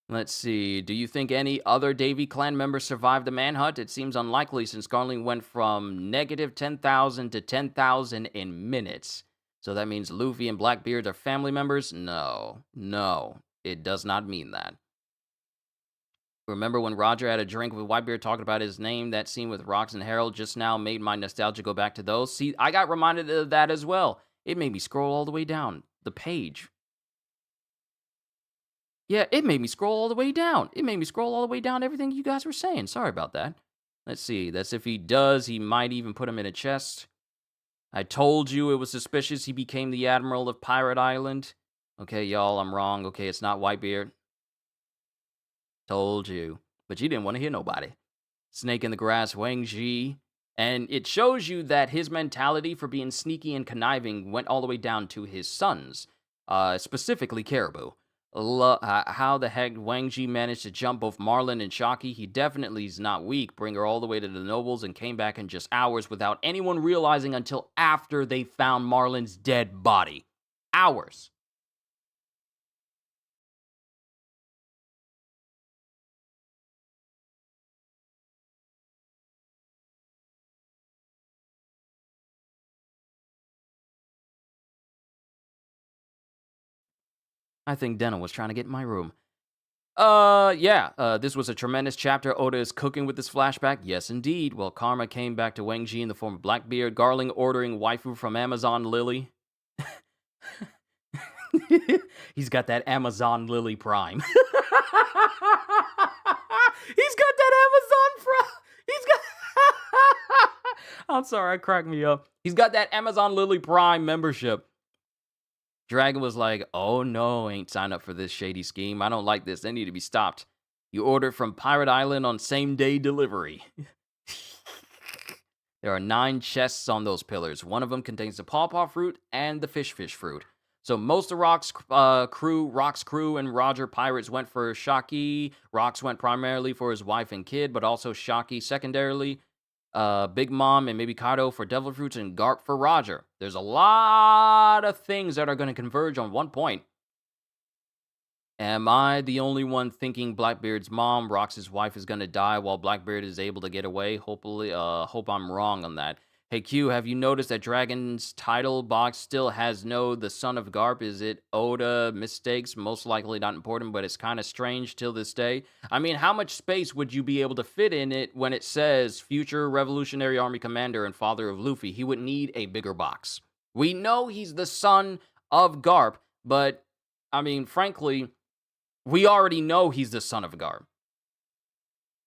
Let's see. Do you think any other Davy clan members survived the manhunt? It seems unlikely since Garling went from negative 10,000 to 10,000 in minutes. So that means Luffy and Blackbeard are family members? No. No. It does not mean that. Remember when Roger had a drink with Whitebeard talking about his name? That scene with Rox and Harold just now made my nostalgia go back to those. See, I got reminded of that as well. It made me scroll all the way down the page. Yeah, it made me scroll all the way down. It made me scroll all the way down everything you guys were saying. Sorry about that. Let's see. That's if he does, he might even put him in a chest. I told you it was suspicious he became the Admiral of Pirate Island. Okay, y'all, I'm wrong. Okay, it's not Whitebeard. Told you. But you didn't want to hear nobody. Snake in the Grass, Wang Ji. And it shows you that his mentality for being sneaky and conniving went all the way down to his sons, specifically Caribou. How the heck Wang Ji managed to jump both Marlin and Shocky? He definitely is not weak. Bring her all the way to the nobles and came back in just hours without anyone realizing until after they found Marlin's dead body. Hours. I think Denna was trying to get in my room. This was a tremendous chapter. Oda is cooking with this flashback. Yes, indeed. Well, Karma came back to Wang Ji in the form of Blackbeard, Garling ordering waifu from Amazon Lily. He's got that Amazon Lily Prime. He's got that Amazon Prime. He's got. I'm sorry, cracked me up. He's got that Amazon Lily Prime membership. Dragon was like, oh no, ain't signed up for this shady scheme. I don't like this. They need to be stopped. You ordered from Pirate Island on same-day delivery. There are 9 chests on those pillars. One of them contains the pawpaw fruit and the fish fruit. So most of Rock's crew and Roger Pirates went for Shocky. Rox went primarily for his wife and kid, but also Shocky secondarily. Big Mom and maybe Kaido for Devil Fruits and Garp for Roger. There's a lot of things that are going to converge on one point. Am I the only one thinking Blackbeard's mom, Rox's wife, is going to die while Blackbeard is able to get away? Hopefully, hope I'm wrong on that. Hey Q, have you noticed that Dragon's title box still has no the son of Garp? Is it Oda mistakes? Most likely not important, but it's kind of strange till this day. I mean, how much space would you be able to fit in it when it says future Revolutionary Army Commander and father of Luffy? He would need a bigger box. We know he's the son of Garp, but I mean, frankly, we already know he's the son of Garp.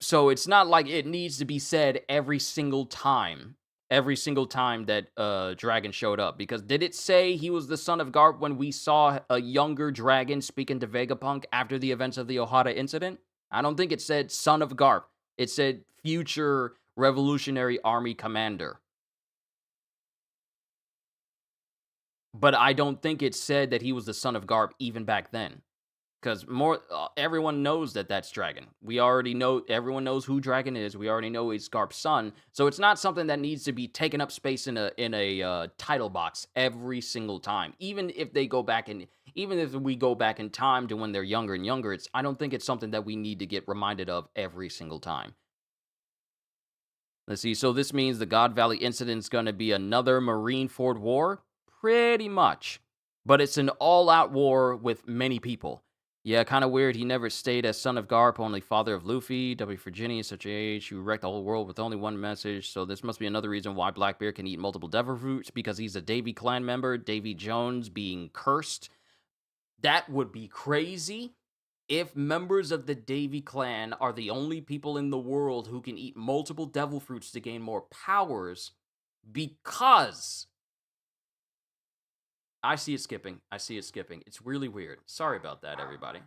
So it's not like it needs to be said every single time that Dragon showed up. Because did it say he was the son of Garp when we saw a younger Dragon speaking to Vegapunk after the events of the Ohara incident? I don't think it said son of Garp. It said future Revolutionary Army Commander. But I don't think it said that he was the son of Garp even back then. Because everyone knows that that's Dragon. We already know, everyone knows who Dragon is. We already know he's Garp's son. So it's not something that needs to be taking up space in a title box every single time. Even if we go back in time to when they're younger and younger, I don't think it's something that we need to get reminded of every single time. Let's see. So this means the God Valley incident is going to be another Marineford war? Pretty much. But it's an all-out war with many people. Yeah, kind of weird. He never stayed as son of Garp, only father of Luffy. W. Virginia, such age, who wrecked the whole world with only one message. So this must be another reason why Blackbeard can eat multiple devil fruits, because he's a Davy clan member. Davy Jones being cursed. That would be crazy if members of the Davy clan are the only people in the world who can eat multiple devil fruits to gain more powers, because I see it skipping. It's really weird. Sorry about that, everybody.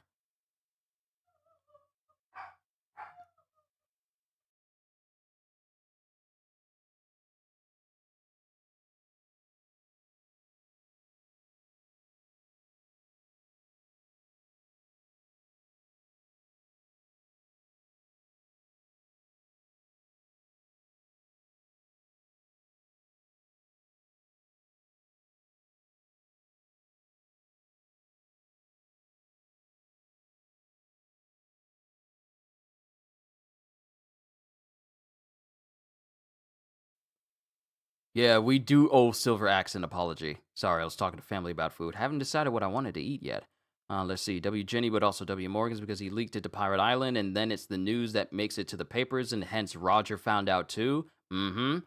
Yeah, we do owe Silver Axe an apology. Sorry, I was talking to family about food. Haven't decided what I wanted to eat yet. Let's see. W. Jenny, but also W. Morgan's because he leaked it to Pirate Island, and then it's the news that makes it to the papers, and hence Roger found out too. Mm-hmm.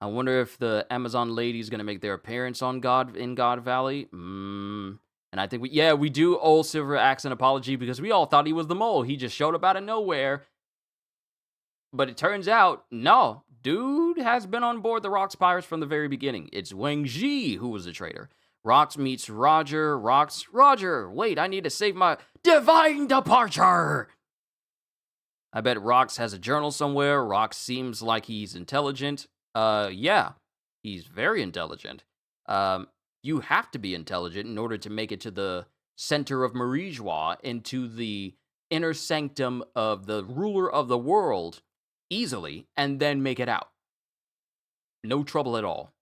I wonder if the Amazon lady's gonna make their appearance on God Valley. And I think we do owe Silver Axe an apology because we all thought he was the mole. He just showed up out of nowhere. But it turns out, no, dude has been on board the Rocks Pirates from the very beginning. It's Wang Ji who was the traitor. Rocks meets Roger. Roger, wait, I need to save my divine departure. I bet Rocks has a journal somewhere. Rocks seems like he's intelligent. Yeah, he's very intelligent. You have to be intelligent in order to make it to the center of Marijois, into the inner sanctum of the ruler of the world easily, and then make it out. No trouble at all.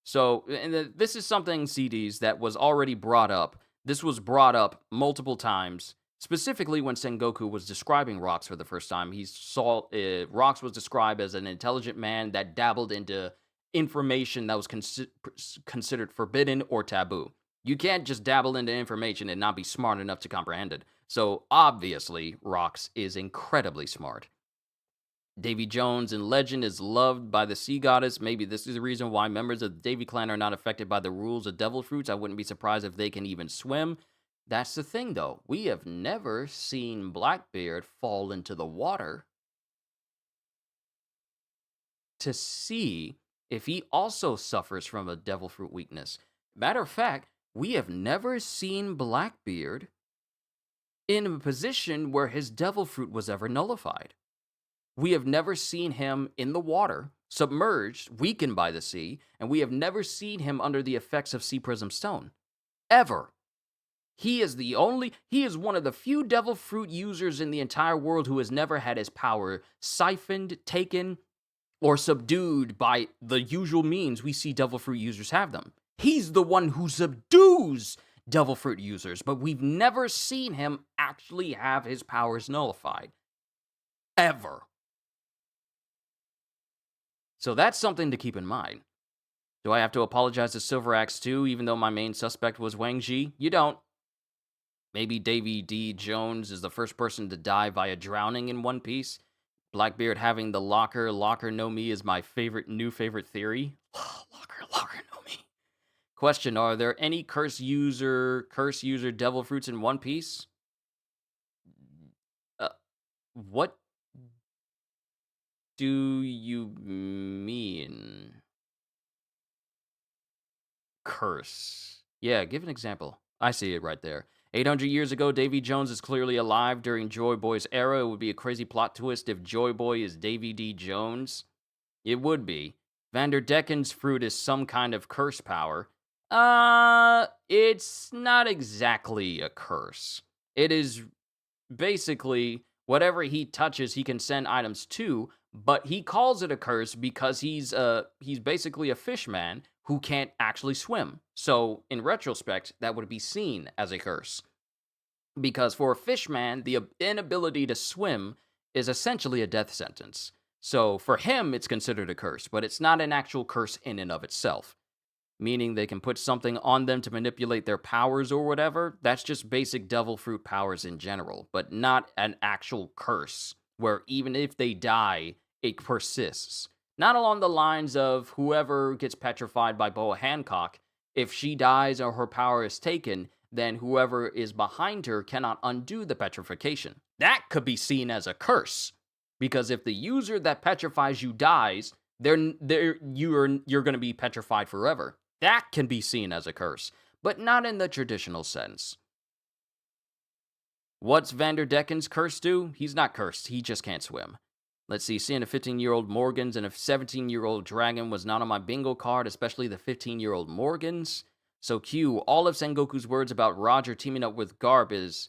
So, and this is something, CDs, that was already brought up. This was brought up multiple times, specifically when Sengoku was describing Rocks for the first time. He saw Rocks was described as an intelligent man that dabbled into information that was considered forbidden or taboo. You can't just dabble into information and not be smart enough to comprehend it. So, obviously, Rocks is incredibly smart. Davy Jones in legend is loved by the sea goddess. Maybe this is the reason why members of the Davy clan are not affected by the rules of devil fruits. I wouldn't be surprised if they can even swim. That's the thing, though. We have never seen Blackbeard fall into the water to see if he also suffers from a devil fruit weakness. Matter of fact, we have never seen Blackbeard in a position where his devil fruit was ever nullified. We have never seen him in the water, submerged, weakened by the sea, and we have never seen him under the effects of Sea Prism Stone. Ever. He is one of the few devil fruit users in the entire world who has never had his power siphoned, taken, or subdued by the usual means we see devil fruit users have them. He's the one who subdues devil fruit users, but we've never seen him actually have his powers nullified. Ever. So that's something to keep in mind. Do I have to apologize to Silver Axe too, even though my main suspect was Wang Ji? You don't. Maybe Davy D. Jones is the first person to die via drowning in One Piece. Blackbeard having the locker no me is my new favorite theory. locker no me. Question, are there any curse user devil fruits in One Piece? What do you mean? Curse. Yeah, give an example. I see it right there. 800 years ago, Davy Jones is clearly alive during Joy Boy's era. It would be a crazy plot twist if Joy Boy is Davy D. Jones. It would be. Vanderdecken's fruit is some kind of curse power. It's not exactly a curse. It is basically whatever he touches, he can send items to, but he calls it a curse because he's basically a fish man who can't actually swim. So, in retrospect, that would be seen as a curse. Because for a fish man, the inability to swim is essentially a death sentence. So, for him, it's considered a curse, but it's not an actual curse in and of itself. Meaning they can put something on them to manipulate their powers or whatever. That's just basic devil fruit powers in general, but not an actual curse, where even if they die, it persists. Not along the lines of whoever gets petrified by Boa Hancock. If she dies or her power is taken, then whoever is behind her cannot undo the petrification. That could be seen as a curse. Because if the user that petrifies you dies, you're going to be petrified forever. That can be seen as a curse, but not in the traditional sense. What's Vanderdecken's curse do? He's not cursed, he just can't swim. Let's see, seeing a 15-year-old Morgans and a 17-year-old Dragon was not on my bingo card, especially the 15-year-old Morgans. So Q, all of Sengoku's words about Roger teaming up with Garp is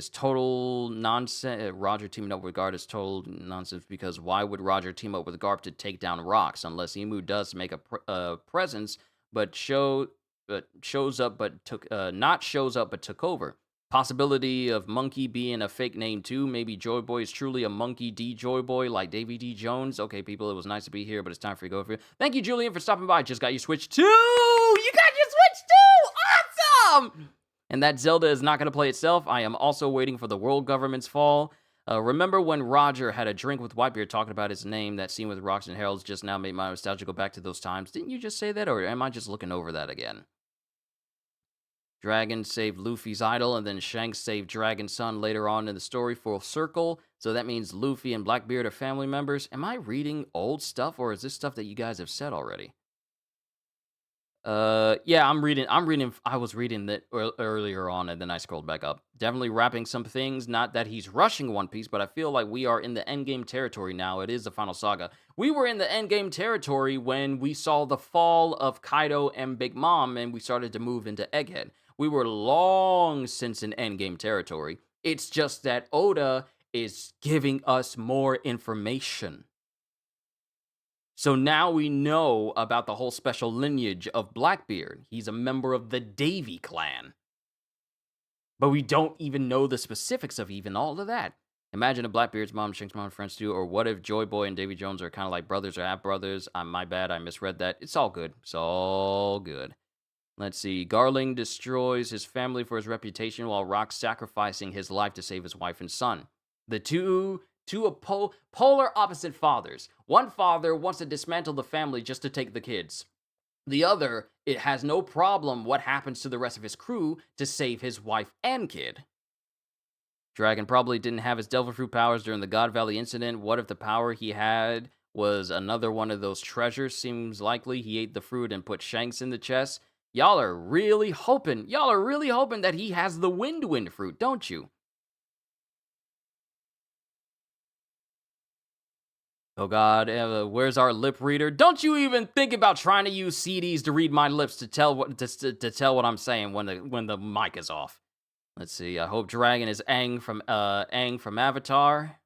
total nonsense. Roger teaming up with Garp is total nonsense because why would Roger team up with Garp to take down Rocks unless Emu does make a presence, but shows up but took over. Possibility of Monkey being a fake name too. Maybe Joy Boy is truly a Monkey D. Joy Boy like Davy D. Jones. Okay, people, it was nice to be here, but it's time for you to go over here. Thank you, Julian, for stopping by. Just got you Switch 2! You got your Switch 2! Awesome! And that Zelda is not going to play itself. I am also waiting for the world government's fall. Remember when Roger had a drink with Whitebeard talking about his name? That scene with Rocks and Heralds just now made my nostalgia go back to those times. Didn't you just say that, or am I just looking over that again? Dragon saved Luffy's idol, and then Shanks saved Dragon's son later on in the story. Full circle. So that means Luffy and Blackbeard are family members. Am I reading old stuff, or is this stuff that you guys have said already? Yeah, I'm reading. I was reading that earlier on, and then I scrolled back up. Definitely wrapping some things. Not that he's rushing One Piece, but I feel like we are in the endgame territory now. It is the final saga. We were in the endgame territory when we saw the fall of Kaido and Big Mom, and we started to move into Egghead. We were long since in endgame territory. It's just that Oda is giving us more information. So now we know about the whole special lineage of Blackbeard. He's a member of the Davy clan. But we don't even know the specifics of even all of that. Imagine if Blackbeard's mom, Shanks' mom, and friends too, or what if Joy Boy and Davy Jones are kind of like brothers or half-brothers? My bad, I misread that. It's all good. It's all good. Let's see. Garling destroys his family for his reputation while Rock's sacrificing his life to save his wife and son. The two polar opposite fathers. One father wants to dismantle the family just to take the kids. The other, it has no problem what happens to the rest of his crew to save his wife and kid. Dragon probably didn't have his Devil Fruit powers during the God Valley incident. What if the power he had was another one of those treasures? Seems likely he ate the fruit and put Shanks in the chest. Y'all are really hoping that he has the Wind fruit, don't you? Oh God, where's our lip reader? Don't you even think about trying to use CDs to read my lips to tell what I'm saying when the mic is off. Let's see. I hope Dragon is Aang from Avatar.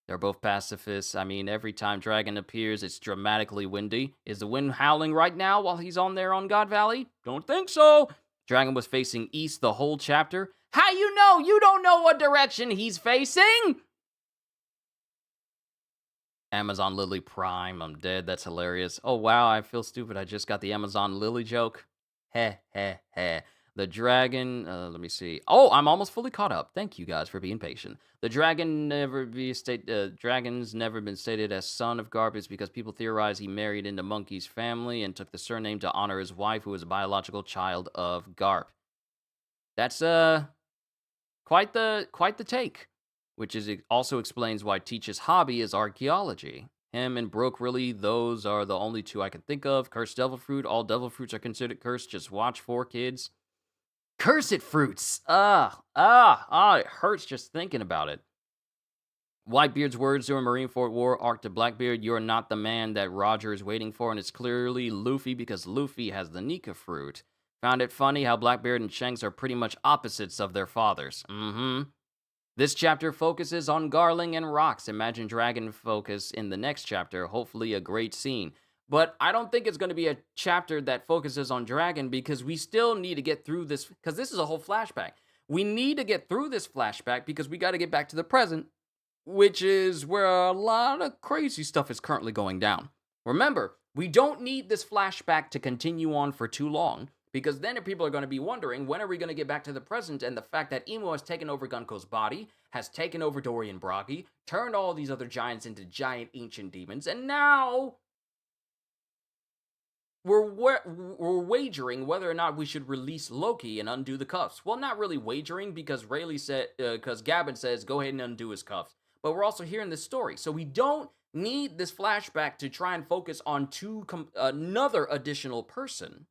They're both pacifists. I mean, every time Dragon appears, it's dramatically windy. Is the wind howling right now while he's on there on God Valley? Don't think so. Dragon was facing east the whole chapter. How you know? You don't know what direction he's facing. Amazon Lily Prime. I'm dead. That's hilarious. Oh, wow. I feel stupid. I just got the Amazon Lily joke. Heh, heh, heh. The dragon, let me see. Oh, I'm almost fully caught up. Thank you guys for being patient. The dragon's never been stated as son of Garp because people theorize he married into Monkey's family and took the surname to honor his wife, who was a biological child of Garp. That's quite the take, which also explains why Teach's hobby is archaeology. Him and Brook, really, those are the only two I can think of. Cursed Devil Fruit. All Devil Fruits are considered cursed. Just watch for kids. Cursed fruits! It hurts just thinking about it. Whitebeard's words during Marineford War arc to Blackbeard, you're not the man that Roger is waiting for, and it's clearly Luffy because Luffy has the Nika fruit. Found it funny how Blackbeard and Shanks are pretty much opposites of their fathers. This chapter focuses on Garling and Rocks. Imagine Dragon focus in the next chapter. Hopefully a great scene. But I don't think it's going to be a chapter that focuses on Dragon because we still need to get through this, because this is a whole flashback. We need to get through this flashback because we got to get back to the present, which is where a lot of crazy stuff is currently going down. Remember, we don't need this flashback to continue on for too long, because then people are going to be wondering, when are we going to get back to the present? And the fact that Emo has taken over Gunko's body, has taken over Dorian Broggy, turned all these other giants into giant ancient demons, and now we're wagering whether or not we should release Loki and undo the cuffs. Well, not really wagering, because Gavin says go ahead and undo his cuffs. But we're also hearing this story, so we don't need this flashback to try and focus on another additional person.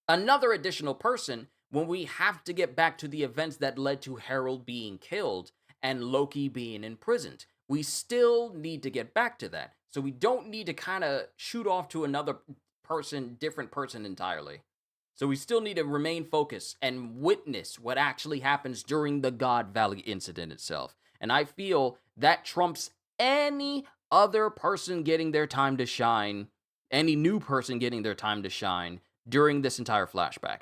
Another additional person when we have to get back to the events that led to Harold being killed and Loki being imprisoned. We still need to get back to that. So we don't need to kind of shoot off to another person, different person entirely. So we still need to remain focused and witness what actually happens during the God Valley incident itself. And I feel that trumps any other person getting their time to shine, any new person getting their time to shine during this entire flashback.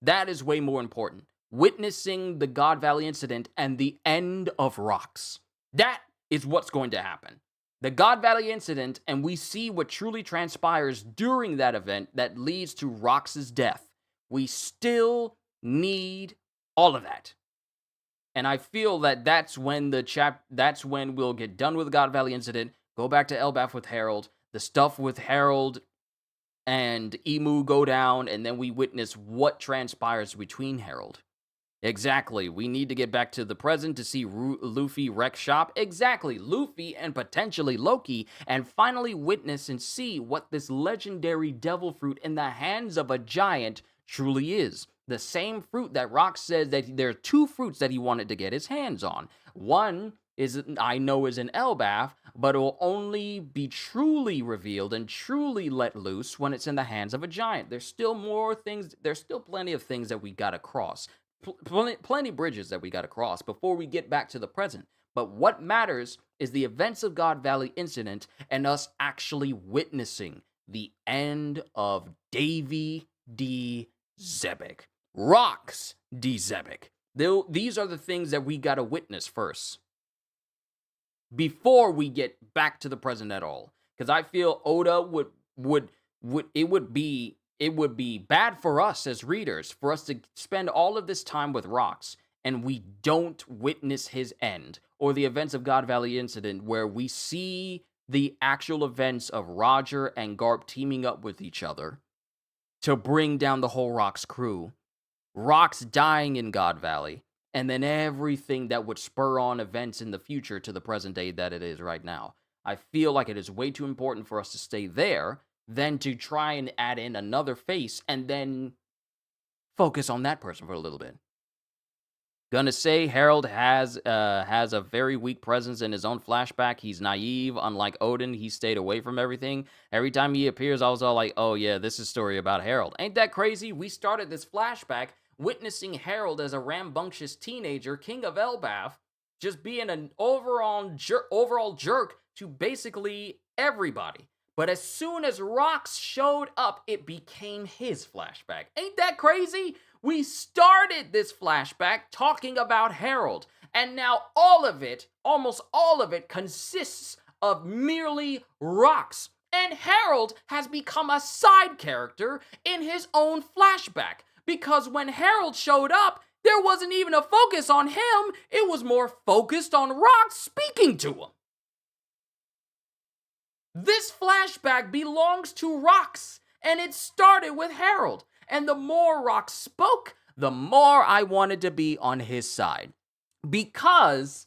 That is way more important. witnessing the God Valley incident and the end of Rocks. That is what's going to happen. The God Valley incident, and we see what truly transpires during that event that leads to Rocks' death. We still need all of that. And I feel that that's when we'll get done with the God Valley incident, go back to Elbaf with Harold, the stuff with Harold and Emu go down, and then we witness what transpires between Harold. Exactly. We need to get back to the present to see Luffy wreck shop. Exactly. Luffy and potentially Loki, and finally witness and see what this legendary devil fruit in the hands of a giant truly is. The same fruit that Rock says that there are two fruits that he wanted to get his hands on. One is, I know, is an Elbaf, but it will only be truly revealed and truly let loose when it's in the hands of a giant. There's still plenty of things that we gotta cross. Plenty bridges that we gotta cross before we get back to the present. But what matters is the events of God Valley incident and us actually witnessing the end of Davy D. Zebek. Rocks D. Zebek. These are the things that we gotta witness first before we get back to the present at all. Because I feel Oda would be bad for us as readers for us to spend all of this time with Rocks and we don't witness his end or the events of God Valley incident where we see the actual events of Roger and Garp teaming up with each other to bring down the whole Rocks crew. Rocks dying in God Valley, and then everything that would spur on events in the future to the present day that it is right now. I feel like it is way too important for us to stay there than to try and add in another face and then focus on that person for a little bit. Gonna say Harold has a very weak presence in his own flashback. He's naive, unlike Odin. He stayed away from everything. Every time he appears, I was all like, oh yeah, this is a story about Harold. Ain't that crazy? We started this flashback witnessing Harold as a rambunctious teenager, king of Elbaf, just being an overall jerk to basically everybody. But as soon as Rocks showed up, it became his flashback. Ain't that crazy? We started this flashback talking about Harold, and now almost all of it, consists of merely Rocks. And Harold has become a side character in his own flashback, because when Harold showed up, there wasn't even a focus on him, it was more focused on Rocks speaking to him. This flashback belongs to Rocks, and it started with Harold. And the more Rocks spoke, the more I wanted to be on his side. Because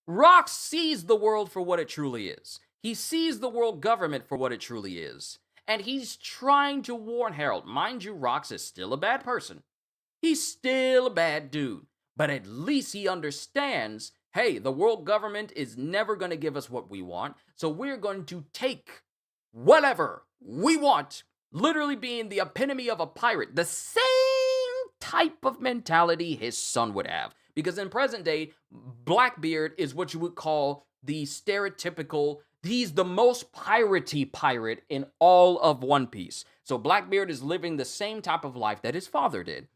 Rocks sees the world for what it truly is. He sees the world government for what it truly is. And he's trying to warn Harold. Mind you, Rocks is still a bad person. He's still a bad dude. But at least he understands, hey, the world government is never going to give us what we want, so we're going to take whatever we want, literally being the epitome of a pirate, the same type of mentality his son would have. Because in present day, Blackbeard is what you would call the stereotypical, he's the most piratey pirate in all of One Piece. So Blackbeard is living the same type of life that his father did.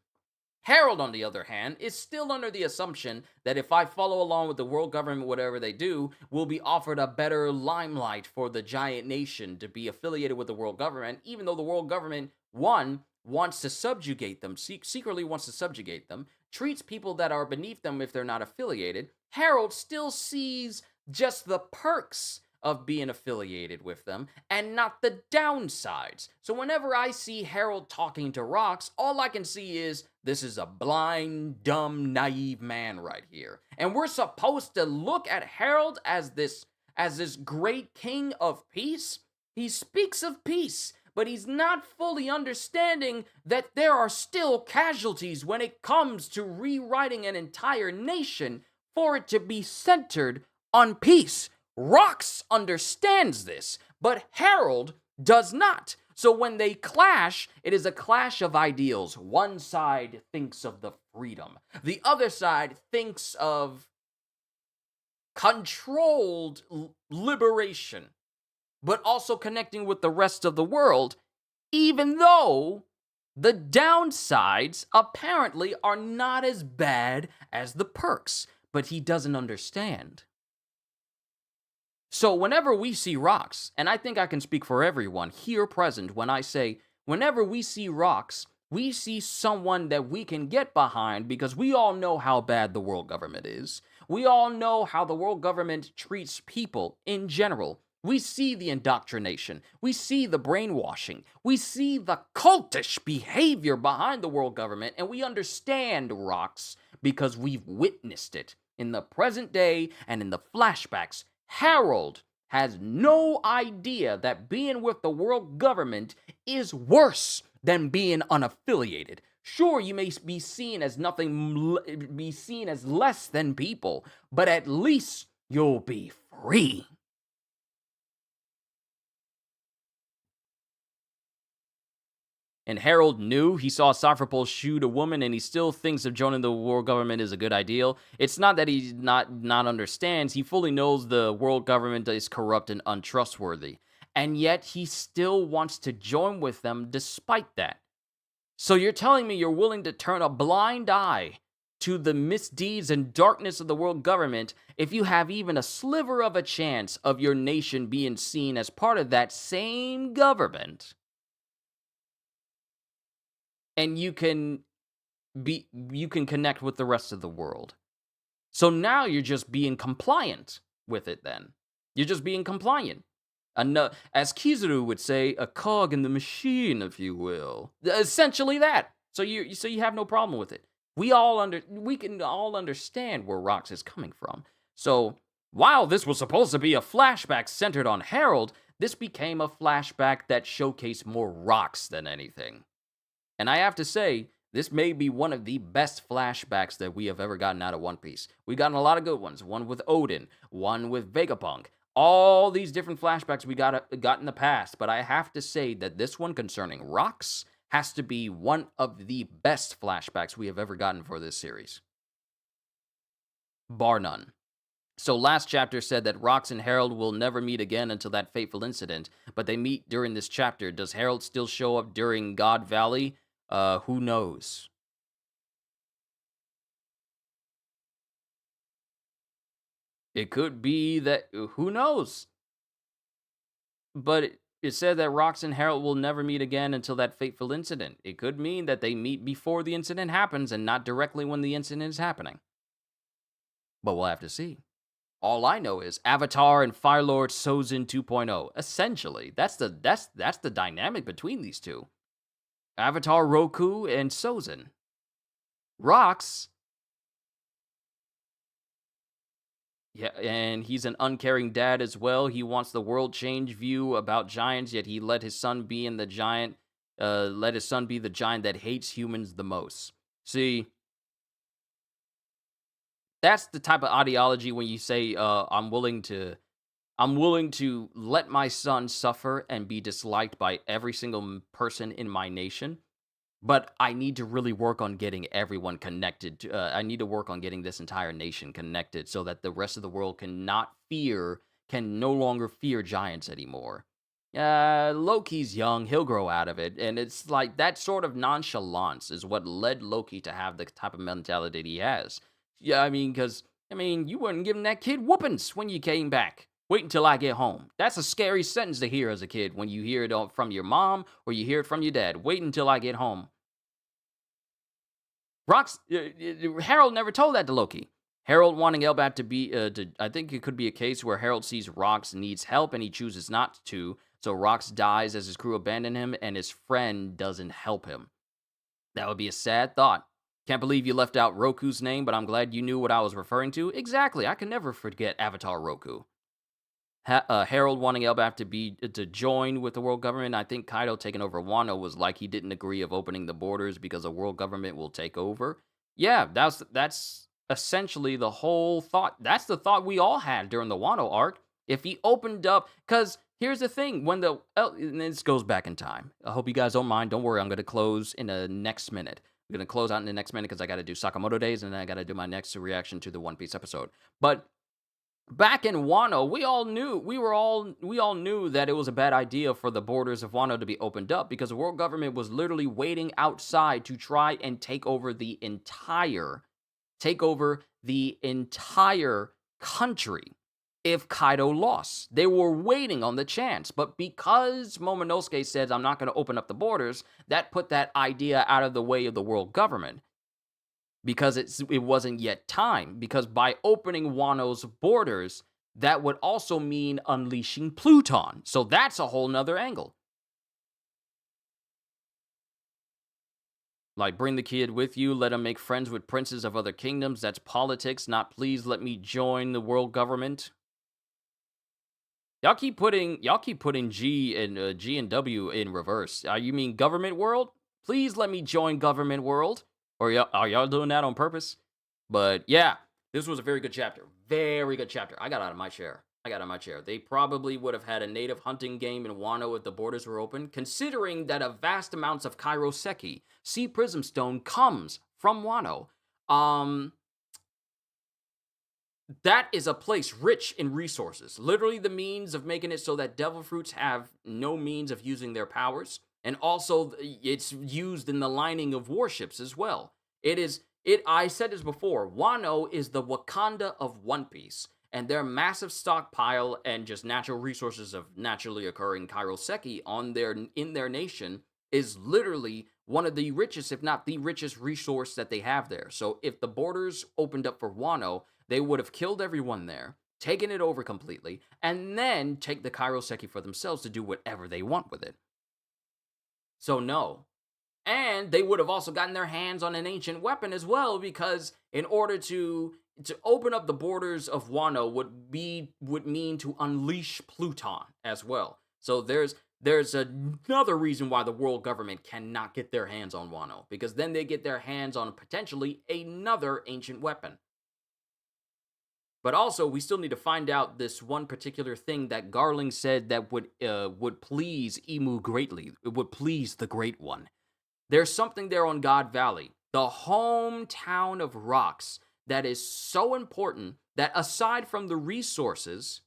Harold, on the other hand, is still under the assumption that if I follow along with the world government, whatever they do, we'll be offered a better limelight for the giant nation to be affiliated with the world government, even though the world government, one, wants to subjugate them, secretly wants to subjugate them, treats people that are beneath them if they're not affiliated. Harold still sees just the perks of being affiliated with them and not the downsides. So whenever I see Harold talking to Rocks, all I can see is this is a blind, dumb, naive man right here. And we're supposed to look at Harold as this great king of peace. He speaks of peace, but he's not fully understanding that there are still casualties when it comes to rewriting an entire nation for it to be centered on peace. Rocks understands this, but Harold does not. So when they clash, it is a clash of ideals. One side thinks of the freedom. The other side thinks of controlled liberation, but also connecting with the rest of the world, even though The downsides apparently are not as bad as the perks, but he doesn't understand. So whenever we see rocks, and I think I can speak for everyone here present when I say, whenever we see rocks, we see someone that we can get behind because we all know how bad the world government is. We all know how the world government treats people in general. We see the indoctrination. We see the brainwashing. We see the cultish behavior behind the world government, and we understand rocks because we've witnessed it in the present day and in the flashbacks. Harold has no idea that being with the world government is worse than being unaffiliated. Sure, you may be seen as be seen as less than people, but at least you'll be free. And Harold knew. He saw Sophropol shoot a woman, and he still thinks of joining the world government is a good ideal. It's not that he not understands. He fully knows the world government is corrupt and untrustworthy. And yet he still wants to join with them despite that. So you're telling me you're willing to turn a blind eye to the misdeeds and darkness of the world government if you have even a sliver of a chance of your nation being seen as part of that same government? And you can connect with the rest of the world. So now you're just being compliant with it then. You're just being compliant. As Kizuru would say, a cog in the machine, if you will. Essentially that. So you have no problem with it. We can all understand where Rox is coming from. So while this was supposed to be a flashback centered on Harold, this became a flashback that showcased more Rox than anything. And I have to say, this may be one of the best flashbacks that we have ever gotten out of One Piece. We've gotten a lot of good ones. One with Odin, one with Vegapunk. All these different flashbacks we got in the past. But I have to say that this one concerning Rox has to be one of the best flashbacks we have ever gotten for this series. Bar none. So last chapter said that Rox and Harold will never meet again until that fateful incident. But they meet during this chapter. Does Harold still show up during God Valley? Who knows? It could be that, who knows? But it said that Rox and Harold will never meet again until that fateful incident. It could mean that they meet before the incident happens and not directly when the incident is happening. But we'll have to see. All I know is Avatar and Fire Lord Sozin 2.0. Essentially, that's the dynamic between these two. Avatar Roku and Sozin. Rox. Yeah, and he's an uncaring dad as well. He wants the world change view about giants, yet he let his son be the giant that hates humans the most. See, that's the type of ideology when you say, I'm willing to let my son suffer and be disliked by every single person in my nation. But I need to really work on getting everyone connected. I need to work on getting this entire nation connected so that the rest of the world can no longer fear giants anymore. Loki's young, he'll grow out of it. And it's like that sort of nonchalance is what led Loki to have the type of mentality that he has. Yeah, because you weren't giving that kid whoopings when you came back. Wait until I get home. That's a scary sentence to hear as a kid when you hear it from your mom or you hear it from your dad. Wait until I get home. Harold never told that to Loki. Harold wanting Elbap to be, I think it could be a case where Harold sees Rox needs help and he chooses not to. So Rox dies as his crew abandon him and his friend doesn't help him. That would be a sad thought. Can't believe you left out Roku's name, but I'm glad you knew what I was referring to. Exactly, I can never forget Avatar Roku. Harold wanting Elbap to join with the world government. I think Kaido taking over Wano was like he didn't agree of opening the borders because the world government will take over. Yeah, that's essentially the whole thought. That's the thought we all had during the Wano arc. If he opened up, because here's the thing, and this goes back in time. I hope you guys don't mind. Don't worry, I'm going to close in the next minute. I'm going to close out in the next minute because I got to do Sakamoto Days and then I got to do my next reaction to the One Piece episode. But Back in Wano, we all knew that it was a bad idea for the borders of Wano to be opened up because the world government was literally waiting outside to try and take over the entire country if Kaido lost. They were waiting on the chance, but because Momonosuke says I'm not going to open up the borders, that put that idea out of the way of the world government because it wasn't yet time. Because by opening Wano's borders, that would also mean unleashing Pluton. So that's a whole nother angle. Like, bring the kid with you, let him make friends with princes of other kingdoms. That's politics, not please let me join the world government. Y'all keep putting G and W in reverse. You mean government world? Please let me join government world. Or are y'all doing that on purpose? But yeah, this was a very good chapter. Very good chapter. I got out of my chair. They probably would have had a native hunting game in Wano if the borders were open, considering that a vast amounts of Kairoseki, Sea Prism Stone, comes from Wano. That is a place rich in resources. Literally the means of making it so that devil fruits have no means of using their powers. And also it's used in the lining of warships as well. I said this before, Wano is the Wakanda of One Piece. And their massive stockpile and just natural resources of naturally occurring Kairoseki in their nation is literally one of the richest, if not the richest resource that they have there. So if the borders opened up for Wano, they would have killed everyone there, taken it over completely, and then take the Kairoseki for themselves to do whatever they want with it. So no. And they would have also gotten their hands on an ancient weapon as well, because in order to open up the borders of Wano would mean to unleash Pluton as well. So there's another reason why the world government cannot get their hands on Wano, because then they get their hands on potentially another ancient weapon. But also, we still need to find out this one particular thing that Garling said that would please Emu greatly. It would please the Great One. There's something there on God Valley, the hometown of rocks, that is so important that aside from the resources,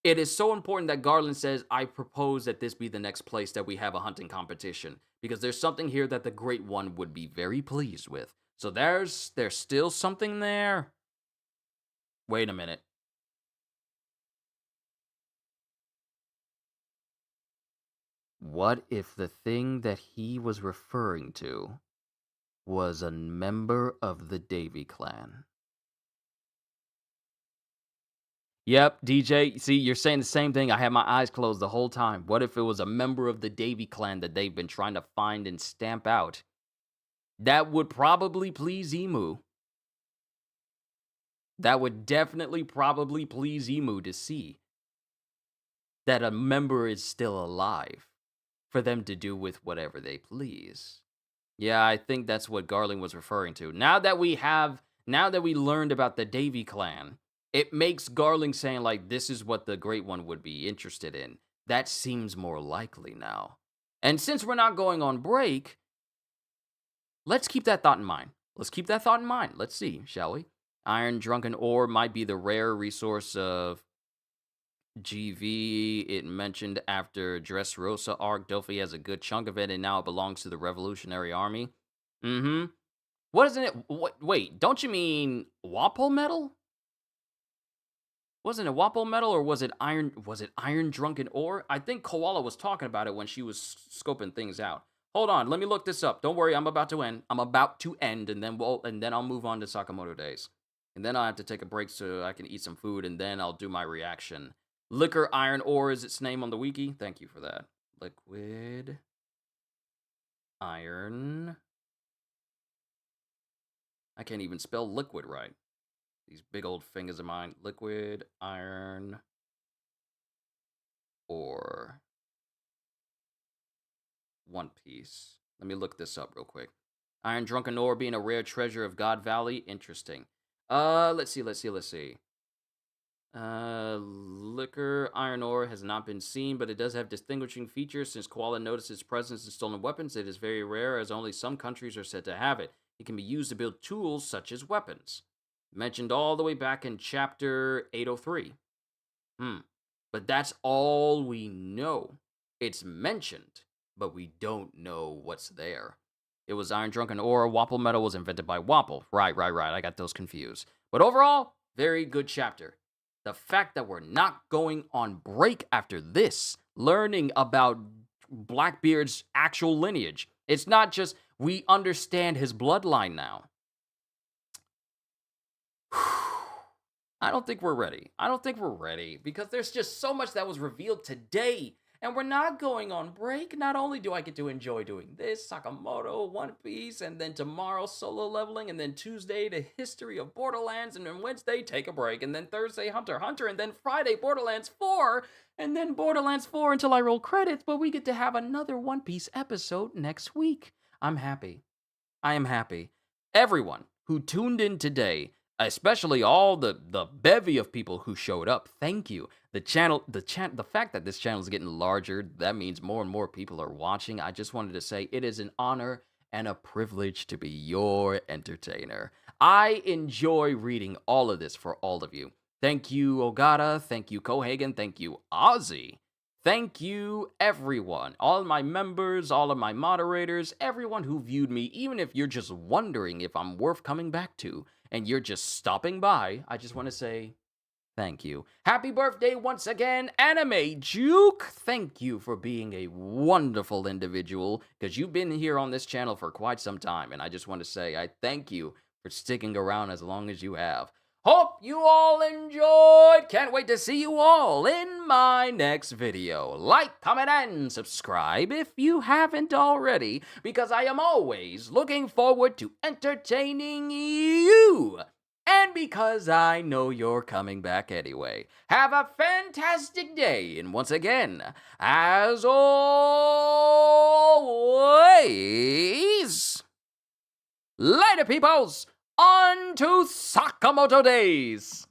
it is so important that Garland says, I propose that this be the next place that we have a hunting competition, because there's something here that the Great One would be very pleased with. So there's still something there. Wait a minute. What if the thing that he was referring to was a member of the Davy clan? Yep, DJ. See, you're saying the same thing. I had my eyes closed the whole time. What if it was a member of the Davy clan that they've been trying to find and stamp out? That would probably please Emu. That would definitely probably please Emu to see that a member is still alive for them to do with whatever they please. Yeah, I think that's what Garling was referring to. Now that we learned about the Davy clan, it makes Garling saying, like, this is what the Great One would be interested in. That seems more likely now. And since we're not going on break, let's keep that thought in mind. Let's see, shall we? Iron Drunken Ore might be the rare resource of GV. It mentioned after Dressrosa arc, Delphi has a good chunk of it, and now it belongs to the Revolutionary Army. Mm-hmm. What isn't it? Wait, don't you mean Wapo metal? Wasn't it Wapo metal, or was it iron? Was it Iron Drunken Ore? I think Koala was talking about it when she was scoping things out. Hold on, let me look this up. Don't worry, I'm about to end, and then I'll move on to Sakamoto Days, and then I'll have to take a break so I can eat some food, and then I'll do my reaction. Liquor Iron Ore is its name on the wiki. Thank you for that. Liquid Iron. I can't even spell liquid right. These big old fingers of mine. Liquid Iron Ore. One Piece. Let me look this up real quick. Iron Drunken Ore being a rare treasure of God Valley. Interesting. Let's see. Liquor Iron Ore has not been seen, but it does have distinguishing features. Since Koala noticed its presence in stolen weapons, it is very rare, as only some countries are said to have it. It can be used to build tools such as weapons. Mentioned all the way back in chapter 803. But that's all we know. It's mentioned, but we don't know what's there. It was iron drunken ore. Wapple metal was invented by Wapple. Right. I got those confused. But overall, very good chapter. The fact that we're not going on break after this, learning about Blackbeard's actual lineage. It's not just we understand his bloodline now. I don't think we're ready because there's just so much that was revealed today. And we're not going on break. Not only do I get to enjoy doing this, Sakamoto, One Piece, and then tomorrow solo leveling, and then Tuesday the history of Borderlands, and then Wednesday take a break, and then Thursday Hunter x Hunter, and then Friday Borderlands 4, and then Borderlands 4 until I roll credits, but we get to have another One Piece episode next week. I'm happy. I am happy. Everyone who tuned in today, especially all the bevy of people who showed up, thank you. The fact that this channel is getting larger, that means more and more people are watching. I just wanted to say it is an honor and a privilege to be your entertainer. I enjoy reading all of this for all of you. Thank you, Ogata. Thank you, Kohagen. Thank you, Ozzy. Thank you, everyone. All of my members, all of my moderators, everyone who viewed me, even if you're just wondering if I'm worth coming back to, and you're just stopping by, I just want to say thank you. Happy birthday once again, Anime Juke. Thank you for being a wonderful individual, because you've been here on this channel for quite some time, and I just want to say I thank you for sticking around as long as you have. Hope you all enjoyed. Can't wait to see you all in my next video. Like, comment, and subscribe if you haven't already, because I am always looking forward to entertaining you. And because I know you're coming back anyway. Have a fantastic day, and once again, as always, later peoples, on to Sakamoto days!